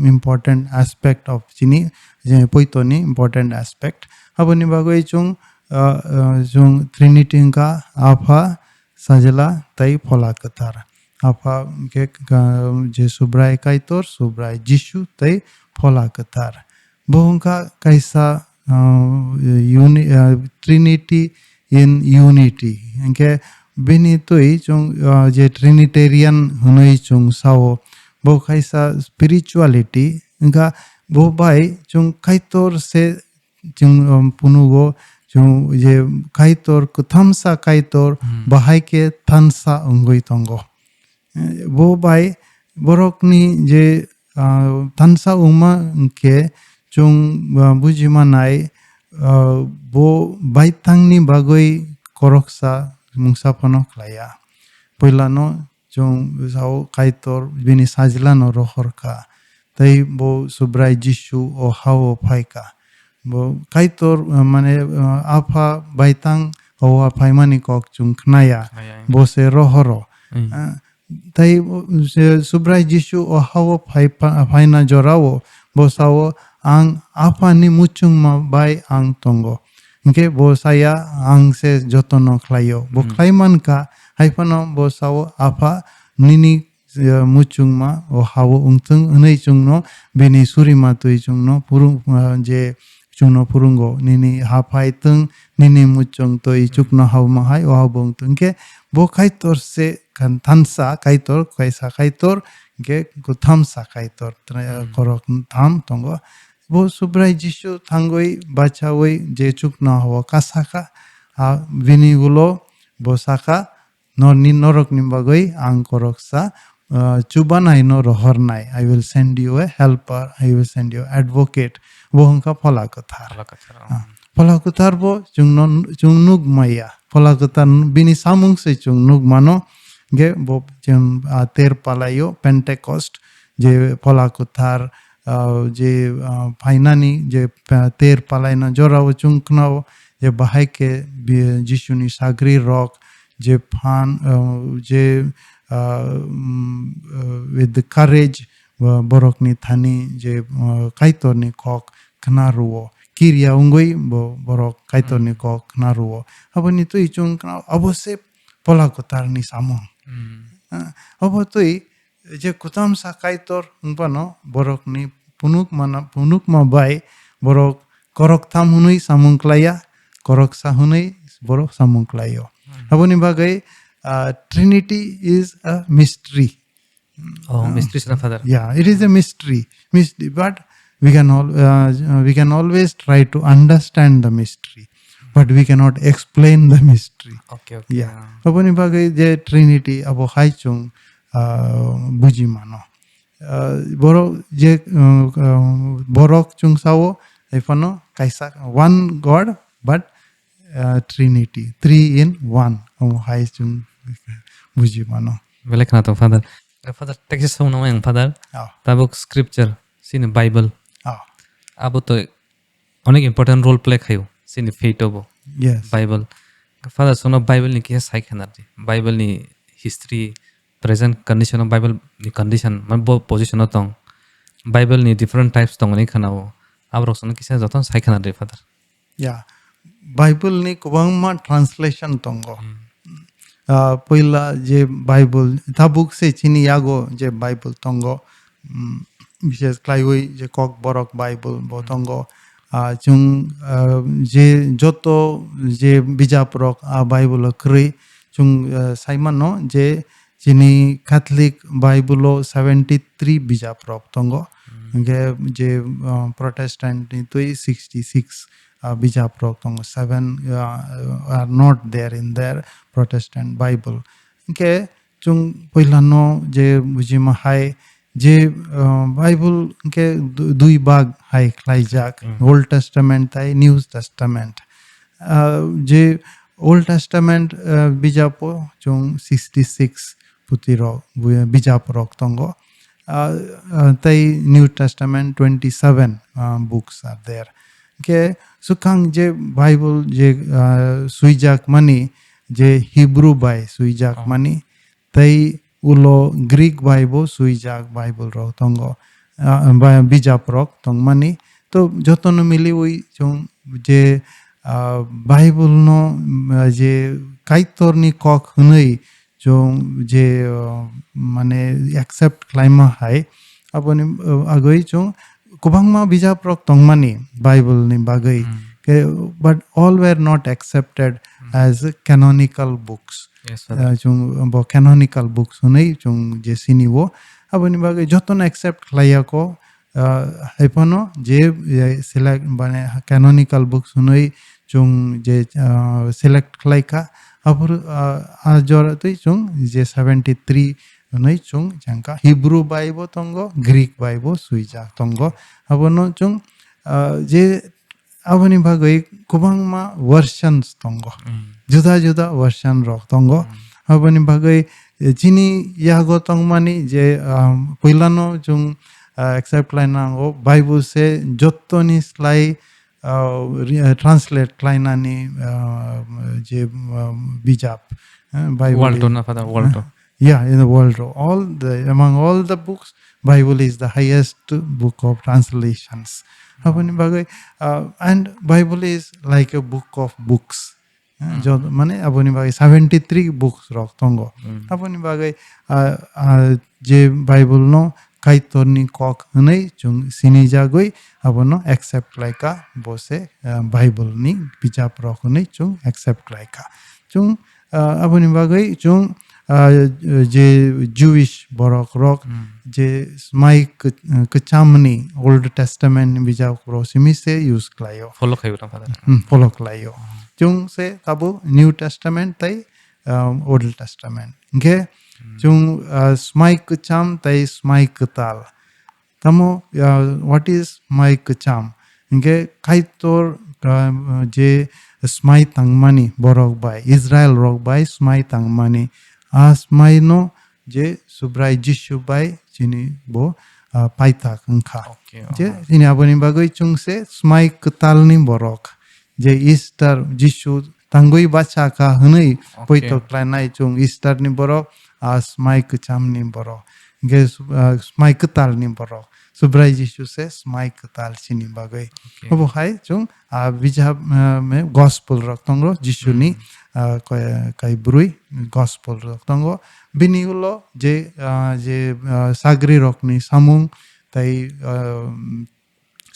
important aspect of chini je poito ni important aspect. Haboni bagoi chung chung Trinity ka apa sajala tai phola katar apa ke je subrai kaitor subrai Jishu tai phola katar bohungka kaisa Trinity in unity ke bini toi chung je Trinitarian hunoi chung sao bo kaisa spirituality nga bo bai chung kaitor se chung punugo chung je kaitor kuthamsa kaitor bahai ke thansa ongoi tongo bo bai borokni je thansa uma ke chung bujima nai bo baitangni bagoi koroksa mungsa pano klaya poilano chung sao kaitor bini sajlano rohorka tai bo subrai Jishu o hao phaika bo kaitor mane apa baitang o phaimani kok chung knaya bo se rohoro tai subrai Jishu o hao phaina jorao bo sao ang apa ni muchung ma bai ang tongo ke bo saya ang se jotono klayo bo klaiman ka haipano bo sao apa nini muchung ma o hao ungtung unai chung no beni surima tui chung no purung je chungno purungo nini hapai tung nini muchung toi chukno hau mahai o habong tung ke bo kaitor se kan thansa kaitor kaisa kaitor ke kuthamsa kaitor korok tham tongo bo subrai Jishu thangoi bachawoi je chukno hawa kasaka vini gulo bo saka norok nimbagoi ang koroksa chubanai no rohornai I will send you a helper I will send you advocate bohongka phalakathar bo chung maya phalakathar bini samung se chung mano ge bo chung ter palayo Pentecost je phalakathar je phainani je ter palaina jorao chungknao je bahai ke Jishuni sagri rock je phan je with the courage borokni thani je kaitorni kok knaruo kiria ungoi borok kaitorni kok knaruo aboni tu ichung abose polakotar ni samong abo tui je kutam sa kaitor ungpano borokni punuk ma bai borok korok tham hunui samung klaya korok sa hunui borok samung klayo aboni bagai Trinity is a mystery. Oh, mystery, Father. Yeah, it is a mystery. But we can always try to understand the mystery, but we cannot explain the mystery. Okay. Yeah. Apani bagai je Trinity abo hai chung buji mano. Borok je borok chung sao ifano kaisa one God but Trinity 3 in 1 hai chung buji mano. Belek na to Father. Father text sa unang yang Father. Tabok scripture sini Bible. Abo to onek important role play kayo sini faith obo. Yes. Bible. Father sono Bible ni kaya sai khanarji. Bible ni history present condition of Bible ni condition man bo position otong. Bible ni different types tongani khanao. Abrok sono kisa joton sai khana de father. Yeah. Bible ni kubangma translation tongo. Poila je Bible tabuk se chini yago je Bible tongo বিশেষ ক্লাইওই যে cock Borok Bible বতঙ্গ chung je joto je bijaprok Bible krei chung saimano je chini Catholic Bible 73 bijaprok tongo je Protestant ni tui 66 bijaprok tongo 7 are not there in their Protestant Bible ke chung poilano je bujima hai যে Bible কে দুই ভাগ high খাইজাক old testament তাই new testament যে old testament বিজাপো চং 66 পুতির বিজাপরক তঙ্গ তাই new testament 27 books are দেয়ার কে সুখাং যে Bible যে সুইজাক মানি যে হিব্রু বাই সুইজাক মানি তাই ulo Greek Bible suijak Bible ro tongo bijap rok tongmani to jotono mili ui chung je Bible no je kaitor ni kok hunei chung je mane accept klaima hai aponi agoi chung kubangma bijap rok tongmani Bible ni bagai but all were not accepted as canonical books. Yes, chung bo canonical books hunei chung je sini wo aboni bagai joton accept klaya ko haipono je select bane canonical books hunei chung je select klaika abur ajora tei chung je 73 hunei chung jangka Hebrew Bible tongo Greek Bible suija tongo abono chung je aboni bagai kubangma versions tongo juda juda version rok tongo aboni bagai chini yago tongmani je poilano chung accept laina go Bible se jottoni slai translate laina ni je bijap Bible Walto na father Walto. Yeah, in the world all the among all the books Bible is the highest book of translations aboni bagai and Bible is like a book of books মানে আপনি বাগে 73 books rock তঙ্গ আপনি বাগে যে Bible no কাইতরনি cock হনেই চুং সিনি জাগই আপনো accept Laika বসে Bible নি বিজাপ rock হনেই চুং accept Laika চুং আপনি বাগই চুং যে জুইশ বরক রক যে স্মাইক কচামনি ওল্ড টেস্টামেন্ট বিজাপ রসিমি সে ইউজ ক্লাইও Follow khayo father. ফলো ক্লাইও chung se tabu New Testament tai Old Testament ge chung smaik cham tai smaik tal tamo what is smaik cham ge kaitor je smai tangmani borok bai Israel rok bai smai tangmani smai no je subrai jishu bai chini bo paita kangkha je ini aboni bagoi chung se smaik tal ni borok je Easter Jishu tangoi bacha ka hunei poito kleinai chung Easter ni borok smai kcham ni borok ge smai ktal ni borok subrai Jishu se smai ktal chini bagai obo hai chung bijab me gospel rok tongro Jishu ni kai brui gospel rok tongo bini ulo je sagri rok ni samung tai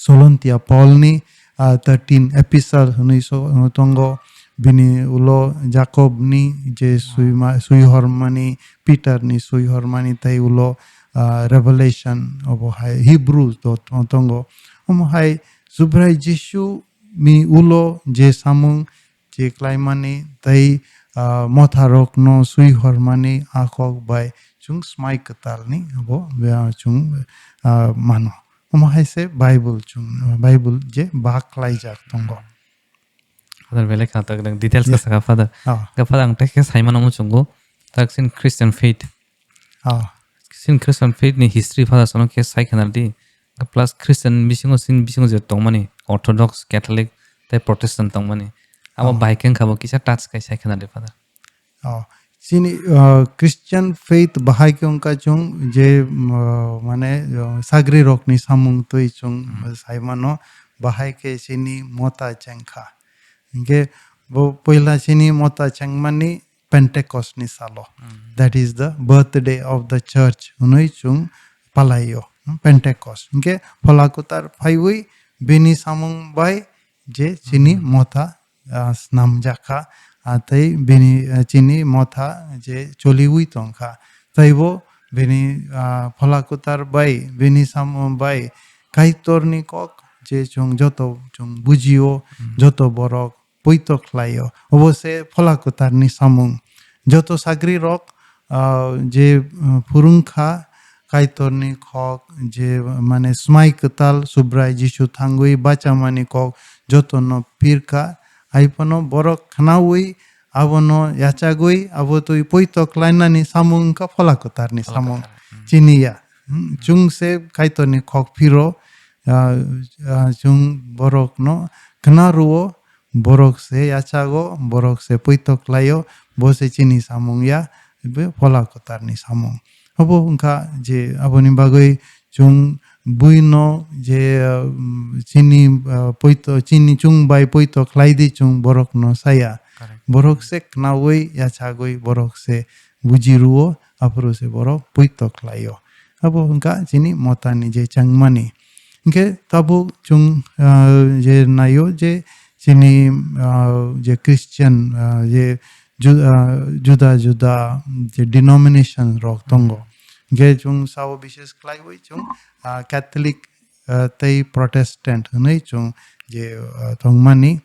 solontia Paul ni 13 episode hunei so tongo bini ulo Jacob ni je sui hormani Peter ni sui hormani tai ulo revelation obo hai Hebrews to tongo hai subrai Jishu mi ulo je samung je klaimani tai motharok no sui hormani akok bai chung smai katal ni obo chung mano hai se Bible chung Bible je baklai jak tongo Father belek ha tak details ka saka father. Ka father ang tek sai manamu chungo tak sin Christian faith. Sin Christian faith ni history father sono ke sai khanar di plus Christian bisingo je tongmani Orthodox Catholic tai Protestant tongmani abo baiken khabo kisa touch kai sai khanar di father. chini Christian faith bahai ke ongka chung je mane sagri rok ni samung tui chung saimano bahai ke chini mota chengkha inge bo poila chini mota chengmani Pentecost ni salo. That is the birthday of the church unoi chung palayo Pentecost inge polakutar phaiwi bini samung bai je chini mota snam jakha tai bini chini motha je choliwi tongkha taibo bini phalakutar bai bini sam bai kaitorni kok je chung joto chung bujio joto borok poito khlayo obose phalakutar ni samung joto sagri rok je purungkha kaitorni kok je mane smai katal subrai jishu thangui bachamani kok joto no pirka aipono borok khnaui abono yachagui abotoi poito klainani samung ka phalakotarni samung chiniya chung se kaitoni khok piro chung borok no khnaruo borok se yachago borok se poito klayo bose chini samung ya be phalakotarni samung hobo ungka je aboni bagoi chung buino je chini poito chini chung bai poito klaidi chung borok no saya borok se knawoi yachagoi borok se bujiruo apro se borok poito klayo abo ungka chini motani je changmani inke tabu chung je nayo je chini je Christian je juda juda je denomination rok tongo ge chung sao bishes klai woi chung Catholic tei Protestant nei chung je tongmani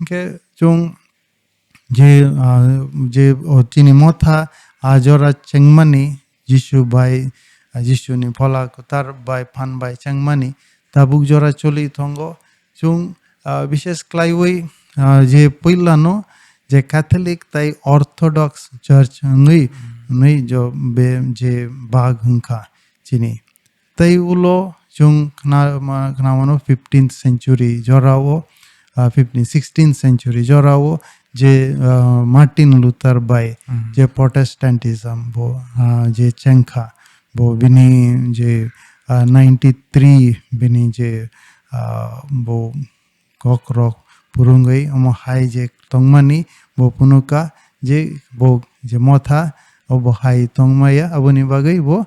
ge chung je chini motha ajora chengmani Jishu bai Jishu ni phola kotar bai phan bai chengmani tabuk jora choli thongo chung bishes klai woi je poilano je Catholic tai Orthodox Church ngai jo be je bag hungkha chini tai ulo chung khna mano 15th century jorao 16th century jorao je Martin Luther bai je Protestantism bo je chengkha bo bini je 93 bini je bo kokrok purungai omo hai je tongmani bo punuka je bo je motha obo hai tongmaya aboni bagai bo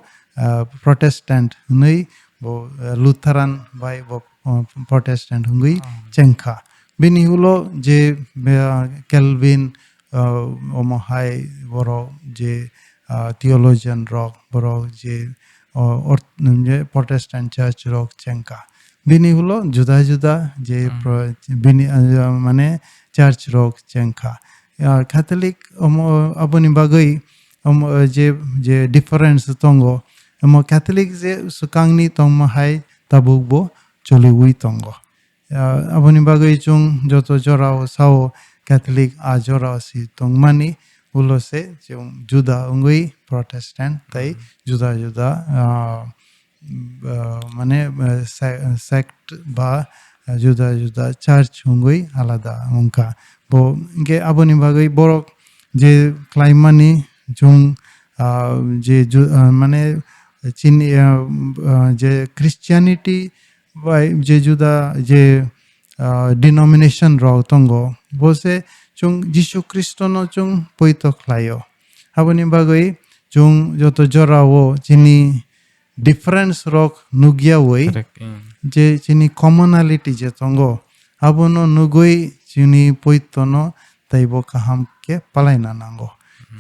Protestant nei bo Lutheran bai bo Protestant hungui chengkha bini hulo je Calvin omo hai boro je theologian rock boro je Protestant church rock chengkha bini hulo juda juda je bini mane church rock chengkha Catholic aboni bagai je difference tongo Catholic je sukangni tongma hai tabuk bo choliwi tongo aboni bagai chung joto jorao sao Catholic a jorao si tongmani ulo se chung juda ungui Protestant tai juda juda mane sect ba juda juda church ungui alada ungka bo ge aboni bagai borok je klaimani chung je mane chini je Christianity bai je juda je denomination ro tongo bose chung Jishu Kristo no chung poito klayo aboni bagai chung joto jorao chini difference rock nugia woi je chini commonality je tongo abono nugoi chini poito no taibo kaham ke palaina nango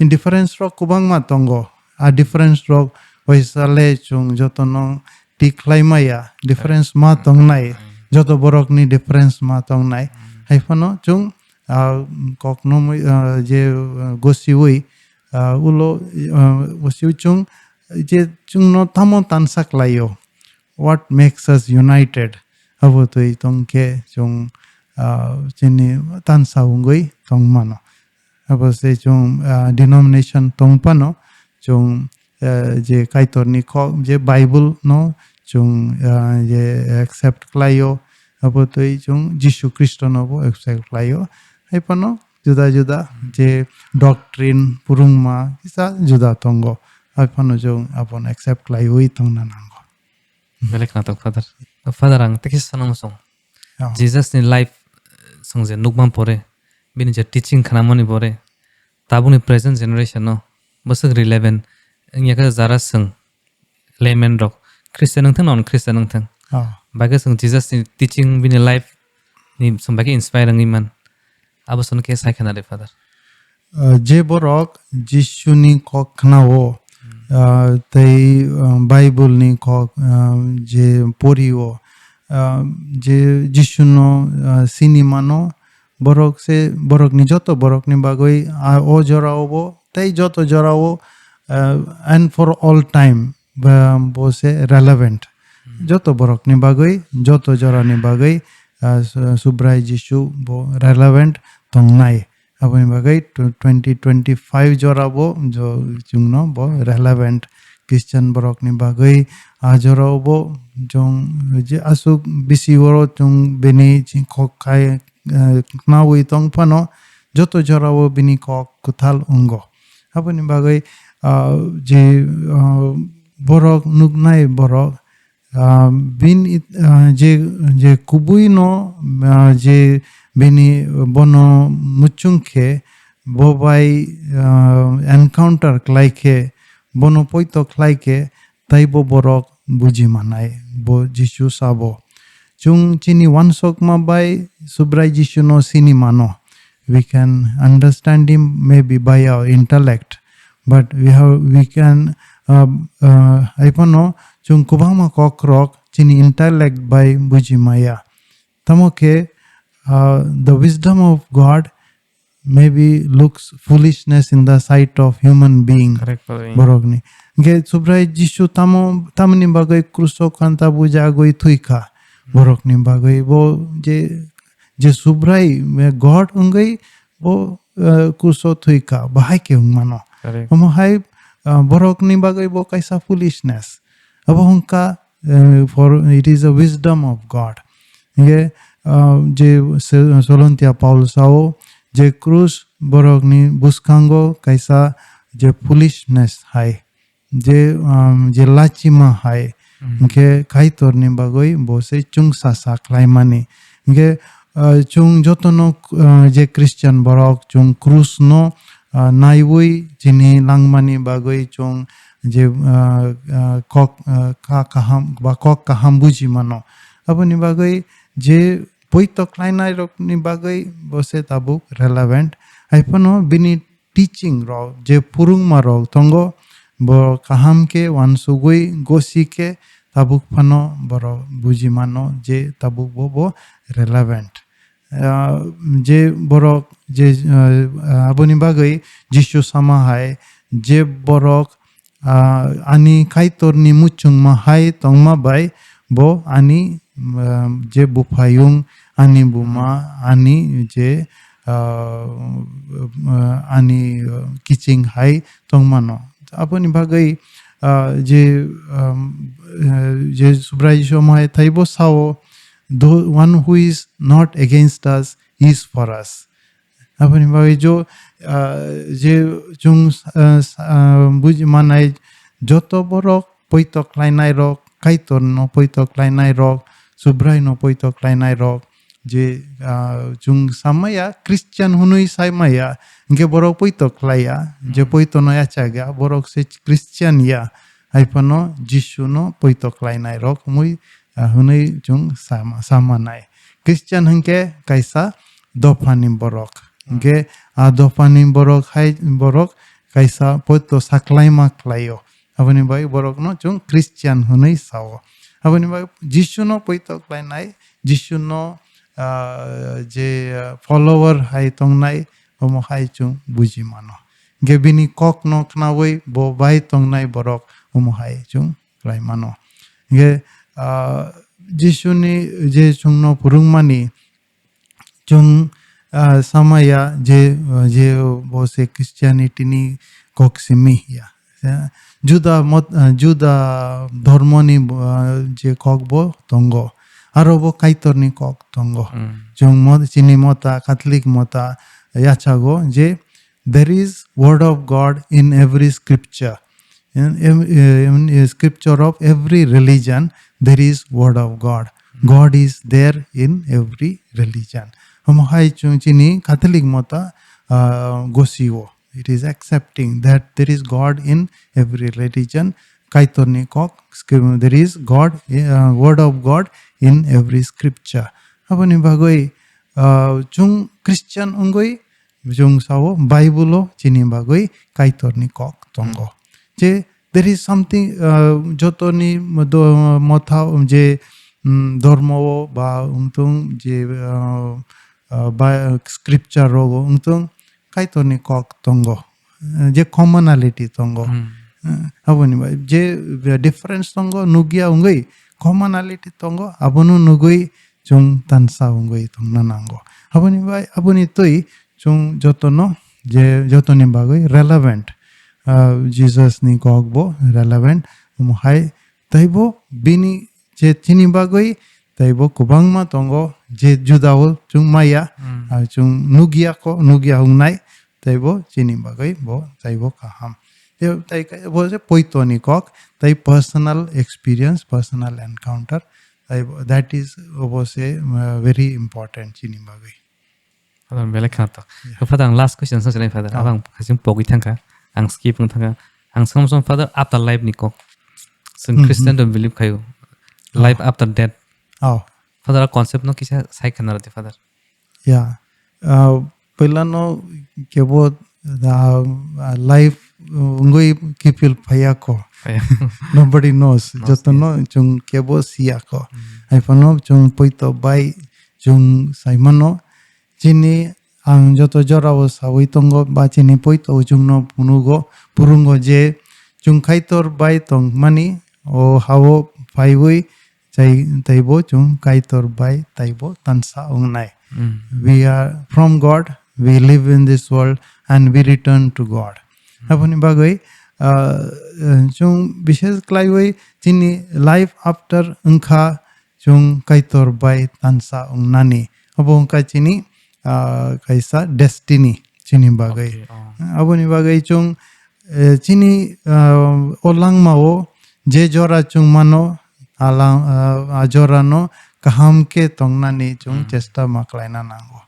in difference rock kubang ma tongo a difference rock oisale chung joto no tiklaimaya difference ma tongnai joto borok ni difference ma tongnai haifano chung kokno je gosiwi ulo gosiwi chung je chung no tamo tansak layo what makes us united abo toi tongke chung chini tansa ungoi tongmano abo se chung denomination tongpano chung je kaitorni ko je Bible no chung je accept klayo abo toi chung Jishu Kristo no bo accept klayo haipano juda je doctrine purungma kisa juda tongo apano jong apon accept lai ui tong nanango. Belek na tong Father. Father ang tekis sanam song. Yeah. Jesus ni life song je nukman pore. Bini je teaching khanamani pore. Tabuni present generation no. Basag relevant. Ang yaka zara sung layman rock. Christian ang thang non Christian ang thang. Baga sung Jesus ni teaching bini life ni sung baga inspire ang iman. Abo son ke sai khana de Father. Je borok Jishu ni kok knao tei Bible ni kok je poriwo je Jishu no cinema no borok ni joto borok ni bagoi o jorao tei joto jorao and for all time bo se relevant joto borok ni bagoi joto jora ni bagoi subrai Jishu bo relevant tong nai apni bagai 2025 jorabo jo jungno bo relevant Christian borok ni bagai jorabo jong je asuk bisi woro jong beni kok kai nawi tong pano joto jorabo bini kok kutal ungo apni bagai je borok nugnai borok bin je kubui no je bini bono muchungke bobai encounter klaike bono poito klaike taibo borok buji manai bo Jishu sabo chung chini wansok ma bai subrai Jishu no sini mano we can understand him maybe by our intellect but we can aipono chung kubama kokrok chini intellect by buji maya tamoke the wisdom of God maybe looks foolishness in the sight of human being. Correct. Borogni. Ge subrai Jishu tamni bagai kruso kanta buja goi thuika. Borokni bagai bo je subrai God ungai bo kruso thuika bahai ke ungmano. Omo hai borokni bagai bo kaisa foolishness. Abo hunka for it is a wisdom of God. Ge je solontia Paul sao je cruz borokni buskango kaisa je foolishness hai je lachima hai ge kaitorni bagoi bose chung sasa klaimani ge chung jotono je Christian borok chung cruz no naiwoi jini langmani bagoi chung je kok kaham buji mano apni bagoi je poito kleinai rok ni bagai bose tabuk relevant aipono bini teaching ro je purung maro tongo bo kaham ke wansugui gosi ke tabuk pano boro buji mano je tabuk bo relevant je borok je aboni bagai Jishu sama hai je borok ani kaitor ni muchung ma hai tongma bai bo ani je bupayung ani buma ani je ani kiching hai tongmano aponi bagai je subrai Jishu mai thaibo sao the one who is not against us is for us aponi bagai jo je chung buji manai joto borok poito klainai rok kaitor no poito klainai rok subrai no poito klainai rok je chung samaya Christian hunui saimaya nge borok poito klaya je poito no yachaga borok se Christian ya aipono Jishu no poito klainai rok mui hunui chung samanai Christian hangke kaisa dopani borok nge dopani borok hai borok kaisa poito saklaima klayo apni bai borok no chung Christian hunui sao apni bai Jishu no poito klainai Jishu no je follower hai tongnai omo hai chung buji mano ge bini kok no knawoi bo bai tongnai borok omo hai chung klai mano ge Jishu ni je chung no purungmani chung samaya je bo se Christianity ni kok simi ya juda ধর্মনি যে ককবো তঙ্গ আরো বো কাইতরনি cock তঙ্গ জং চিনি মতা Catholic মতা yachago je there is word of God in every scripture. In scripture of every religion, there is word of God. God is there in every religion. Hai chung chini Catholic mata gosio. It is accepting that there is God in every religion. Kaitorni kok there is God, word of God in every scripture. Apani bagoi chung Christian ungoi chung sao Bible chini bagoi kaitorni kok tongo. Je there is something jotoni motha je ধর্ম বা যে scripture rogo kaitoni kok tongo je commonality tongo aboni ba je difference tongo nugia ungoi commonality tongo abonu nugoi chung tansa ungoi tongna nango aboni toi chung jotono je jotoni bagoi relevant Jesus ni kokbo relevant hai taibo bini je chini bagoi taibo kubangma tongo je judao chung maya chung nugia hungnai taibo chini bagoi bo taibo kaham tai bo je poitoni kok tai personal experience personal encounter that is obose very important chini bagoi Father bela kata. Father ang last question sa Father. Abang kasing pogi tangka ang skip ng tangka ang samsung Father after life ni kok. Some Christian don't believe kayo. Life after death. Oh. Father concept no kisa sai kanarati Father. Yeah. Pela no kebo the life ungoi kipil payako. Nobody knows. Jotono chung kebo siyako. Ay pano chung poito bay chung saimano chini ang joto jorawo sawitongo ba chini poito chung no purungo je chung kaitor bay tong mani o hawo paiwoi taibo chung kaitor bay taibo tansa ungnai. We are from God, we live in this world and we return to God. Apani bagoi chung bishes klaiwoi chini life after unkha chung kaitor bay tansa ungnani. Abo unkha chini kaisa destiny chini bagoi. Apani bagoi chung chini olang mao je jora chung mano alang ajorano kaham ke tongnani chung chesta maklaina nango.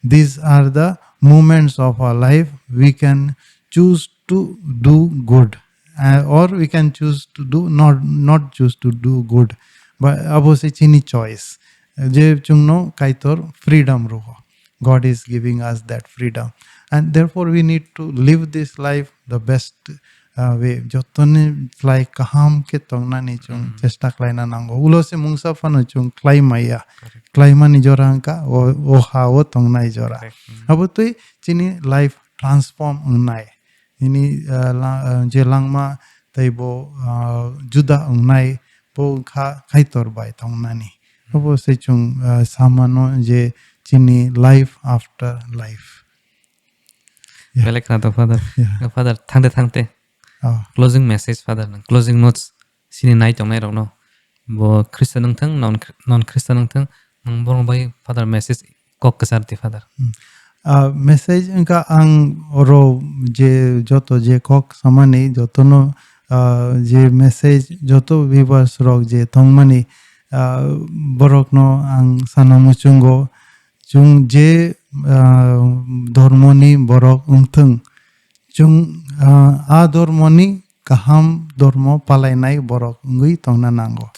These are the moments of our life. We can choose to do good or we can choose to do not choose to do good. But abose chini choice. Je chung no kaitor freedom roho. God is giving us that freedom. And therefore we need to live this life the best way. Jotone klai kaham ke tongnani chung chesta klaina nango. Ulo se mungsa fano chung klai maya. Klai mani jorangka o hao tongnai jora. Abotoi chini life transform ungnai. Ini je langma taibo juda ungnai po kaitor bai tongnani. Abo se chung samano je chini life after life. Bela kata Father. Father thangte. Closing message Father. Closing notes sini nai tong nai rok no. Bo Christian nang thang non Christian nang thang nang borong bai Father message kok kesarti Father. Message engka ang oro je joto je kok samani joto no je message joto viewers rok je thongmani borok no ang sanamuchungo chung je dormoni borok ungthung chung a dormoni kaham dormo palainai borok ngui tongna nango.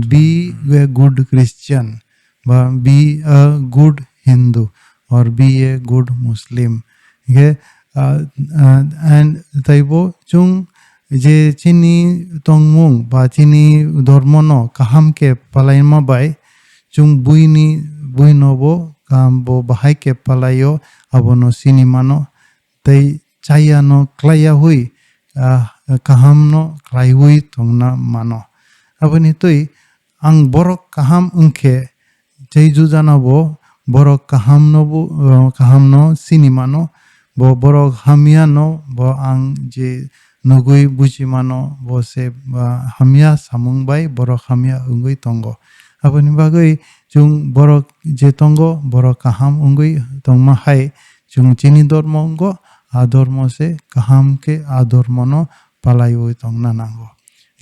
Be a good Christian, be a good Hindu, or be a good Muslim. Okay? And taibo chung je chini tongmung ba chini dormono kaham ke palaima bai chung buinobo kambo bahai ke palayo abono sinimano tai chayano klaya hui kaham no klai hui tongna mano. Aboni toi ang borok kaham ungke jeju janabo borok kaham no sinimano bo borok hamiano bo ang je nugui bujimano bo se hamia samungbai borok hamia ungui tongo. Aboni bagoi chung borok je tongo borok kaham ungui tongma hai chung chini dormo go adormo se kaham ke adormo no palai oi tong na nango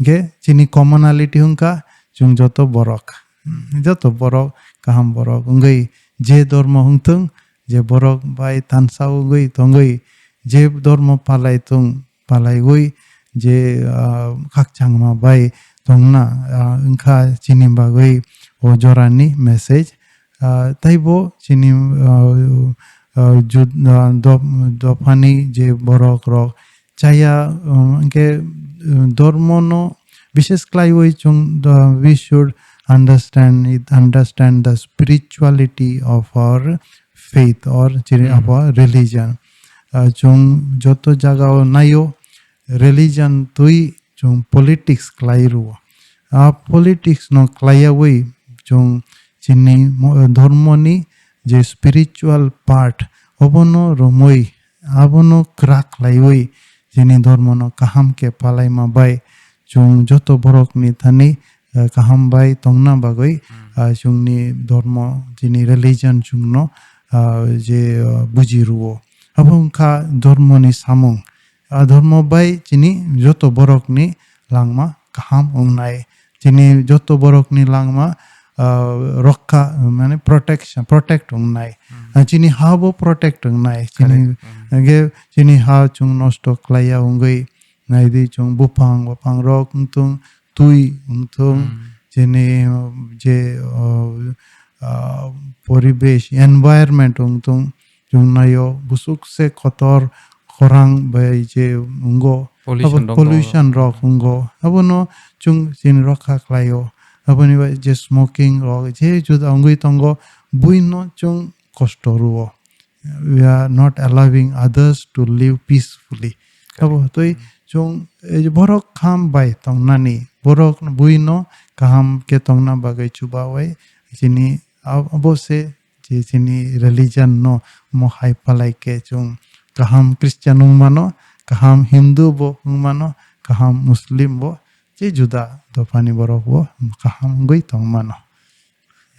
ge chini commonality hungka chung joto borok kaham borok ungei je dormo hungtung je borok bai tansa ungei tongei je dormo palai oi je khakchang ma bai tongna ungkha chini bagoi o jorani message taibo chini dopani je borok rok chaya ke dormo no bishes klai oi chung we should understand the spirituality of our faith or of our religion chung joto jaga o nayo religion tui chung politics klai ru politics no klaya oi chung chini dharma ni je spiritual part obono romoi abono krak lai oi chini dharma no kaham ke palai ma bai chung joto borok ni thani kaham bai tongna bagoi chung ni dharma chini religion chung no je buji ruo abong kha dharma ni samung dharma bai chini joto borok ni langma kaham ongnai chini joto borok ni langma rokka mane protect ongnai chini habo protect ongnai chini ge chini ha chung nosto klaya ongoi naidi chung bupang rok ungtung tui ungtung chini je poribesh environment ungtung chung nayo busuk se kotor korang bai je ungo pollution rok ungo abono chung sin rokha klayo aboni bai je smoking rok je juda ongoi tongo buino chung kosto ruo we are not allowing others to live peacefully abo toi chung borok kham bai tongnani borok buino kaham ke tongna bagai chuba wai chini abose je chini religion no mo hai palai ke chung kaham Christian mano kaham Hindu bo mano kaham Muslim bo je juda dopani borok bo kaham goi tong mano.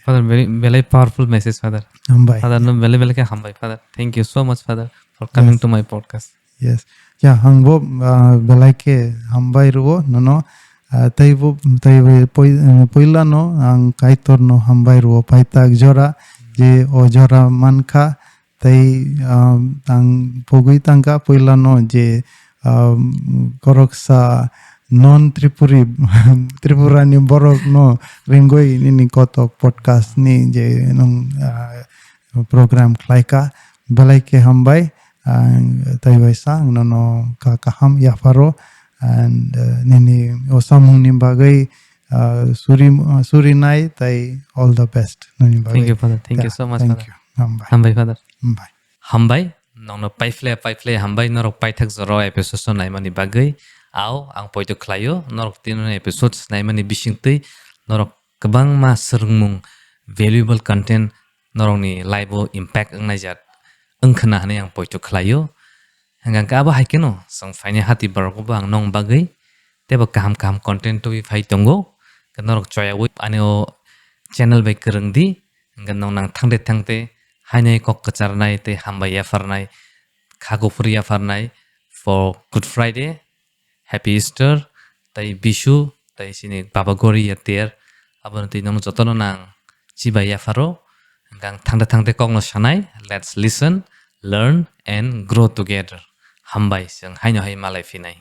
Father, very powerful message, Father. Hambai. Father, no very ke hambai, Father. Thank you so much, Father, for coming to my podcast. Yes. Ya hangbo belai ke hambai ruo no taibo poila no ang kaitor no hambai ruo paita jora je o jora mankha tai tang pogui tangka poila no je koroksa non Tripurani borok no ringoi ini kotok podcast ni je nong program klaika belai ke hambai tai waisa no kaham ya faro and nini osamung ni bagai surinai tai all the best nani bagai. Thank you, Father. Thank you so much, thank Father. you Hambai, Father. hambai Hambai nongno paifle hambai norok paithak zoro episode naimani bagai au ang poito klayo norok tino episode naimani bisingtei norok kabang ma serungmung valuable content norok ni live impact ang najat angkhana hane ang poito klayo hanggang ka ba haikeno sang faine hati baroko bang nong bagai teba kaham content to fai tongo norok choya wi aneo channel bai kerengdi hanggang nong nang thangte hainai kok kacharnai te hambai yafarnai khagopuri yafarnai for Good Friday, Happy Easter, tai Bishu, tai sini Baba Gori yatir abon ti nong jotono nang chibai yafaro hanggang thangte kok no sanai. Let's listen, learn and grow together. Hambai sing haino hai malai finai.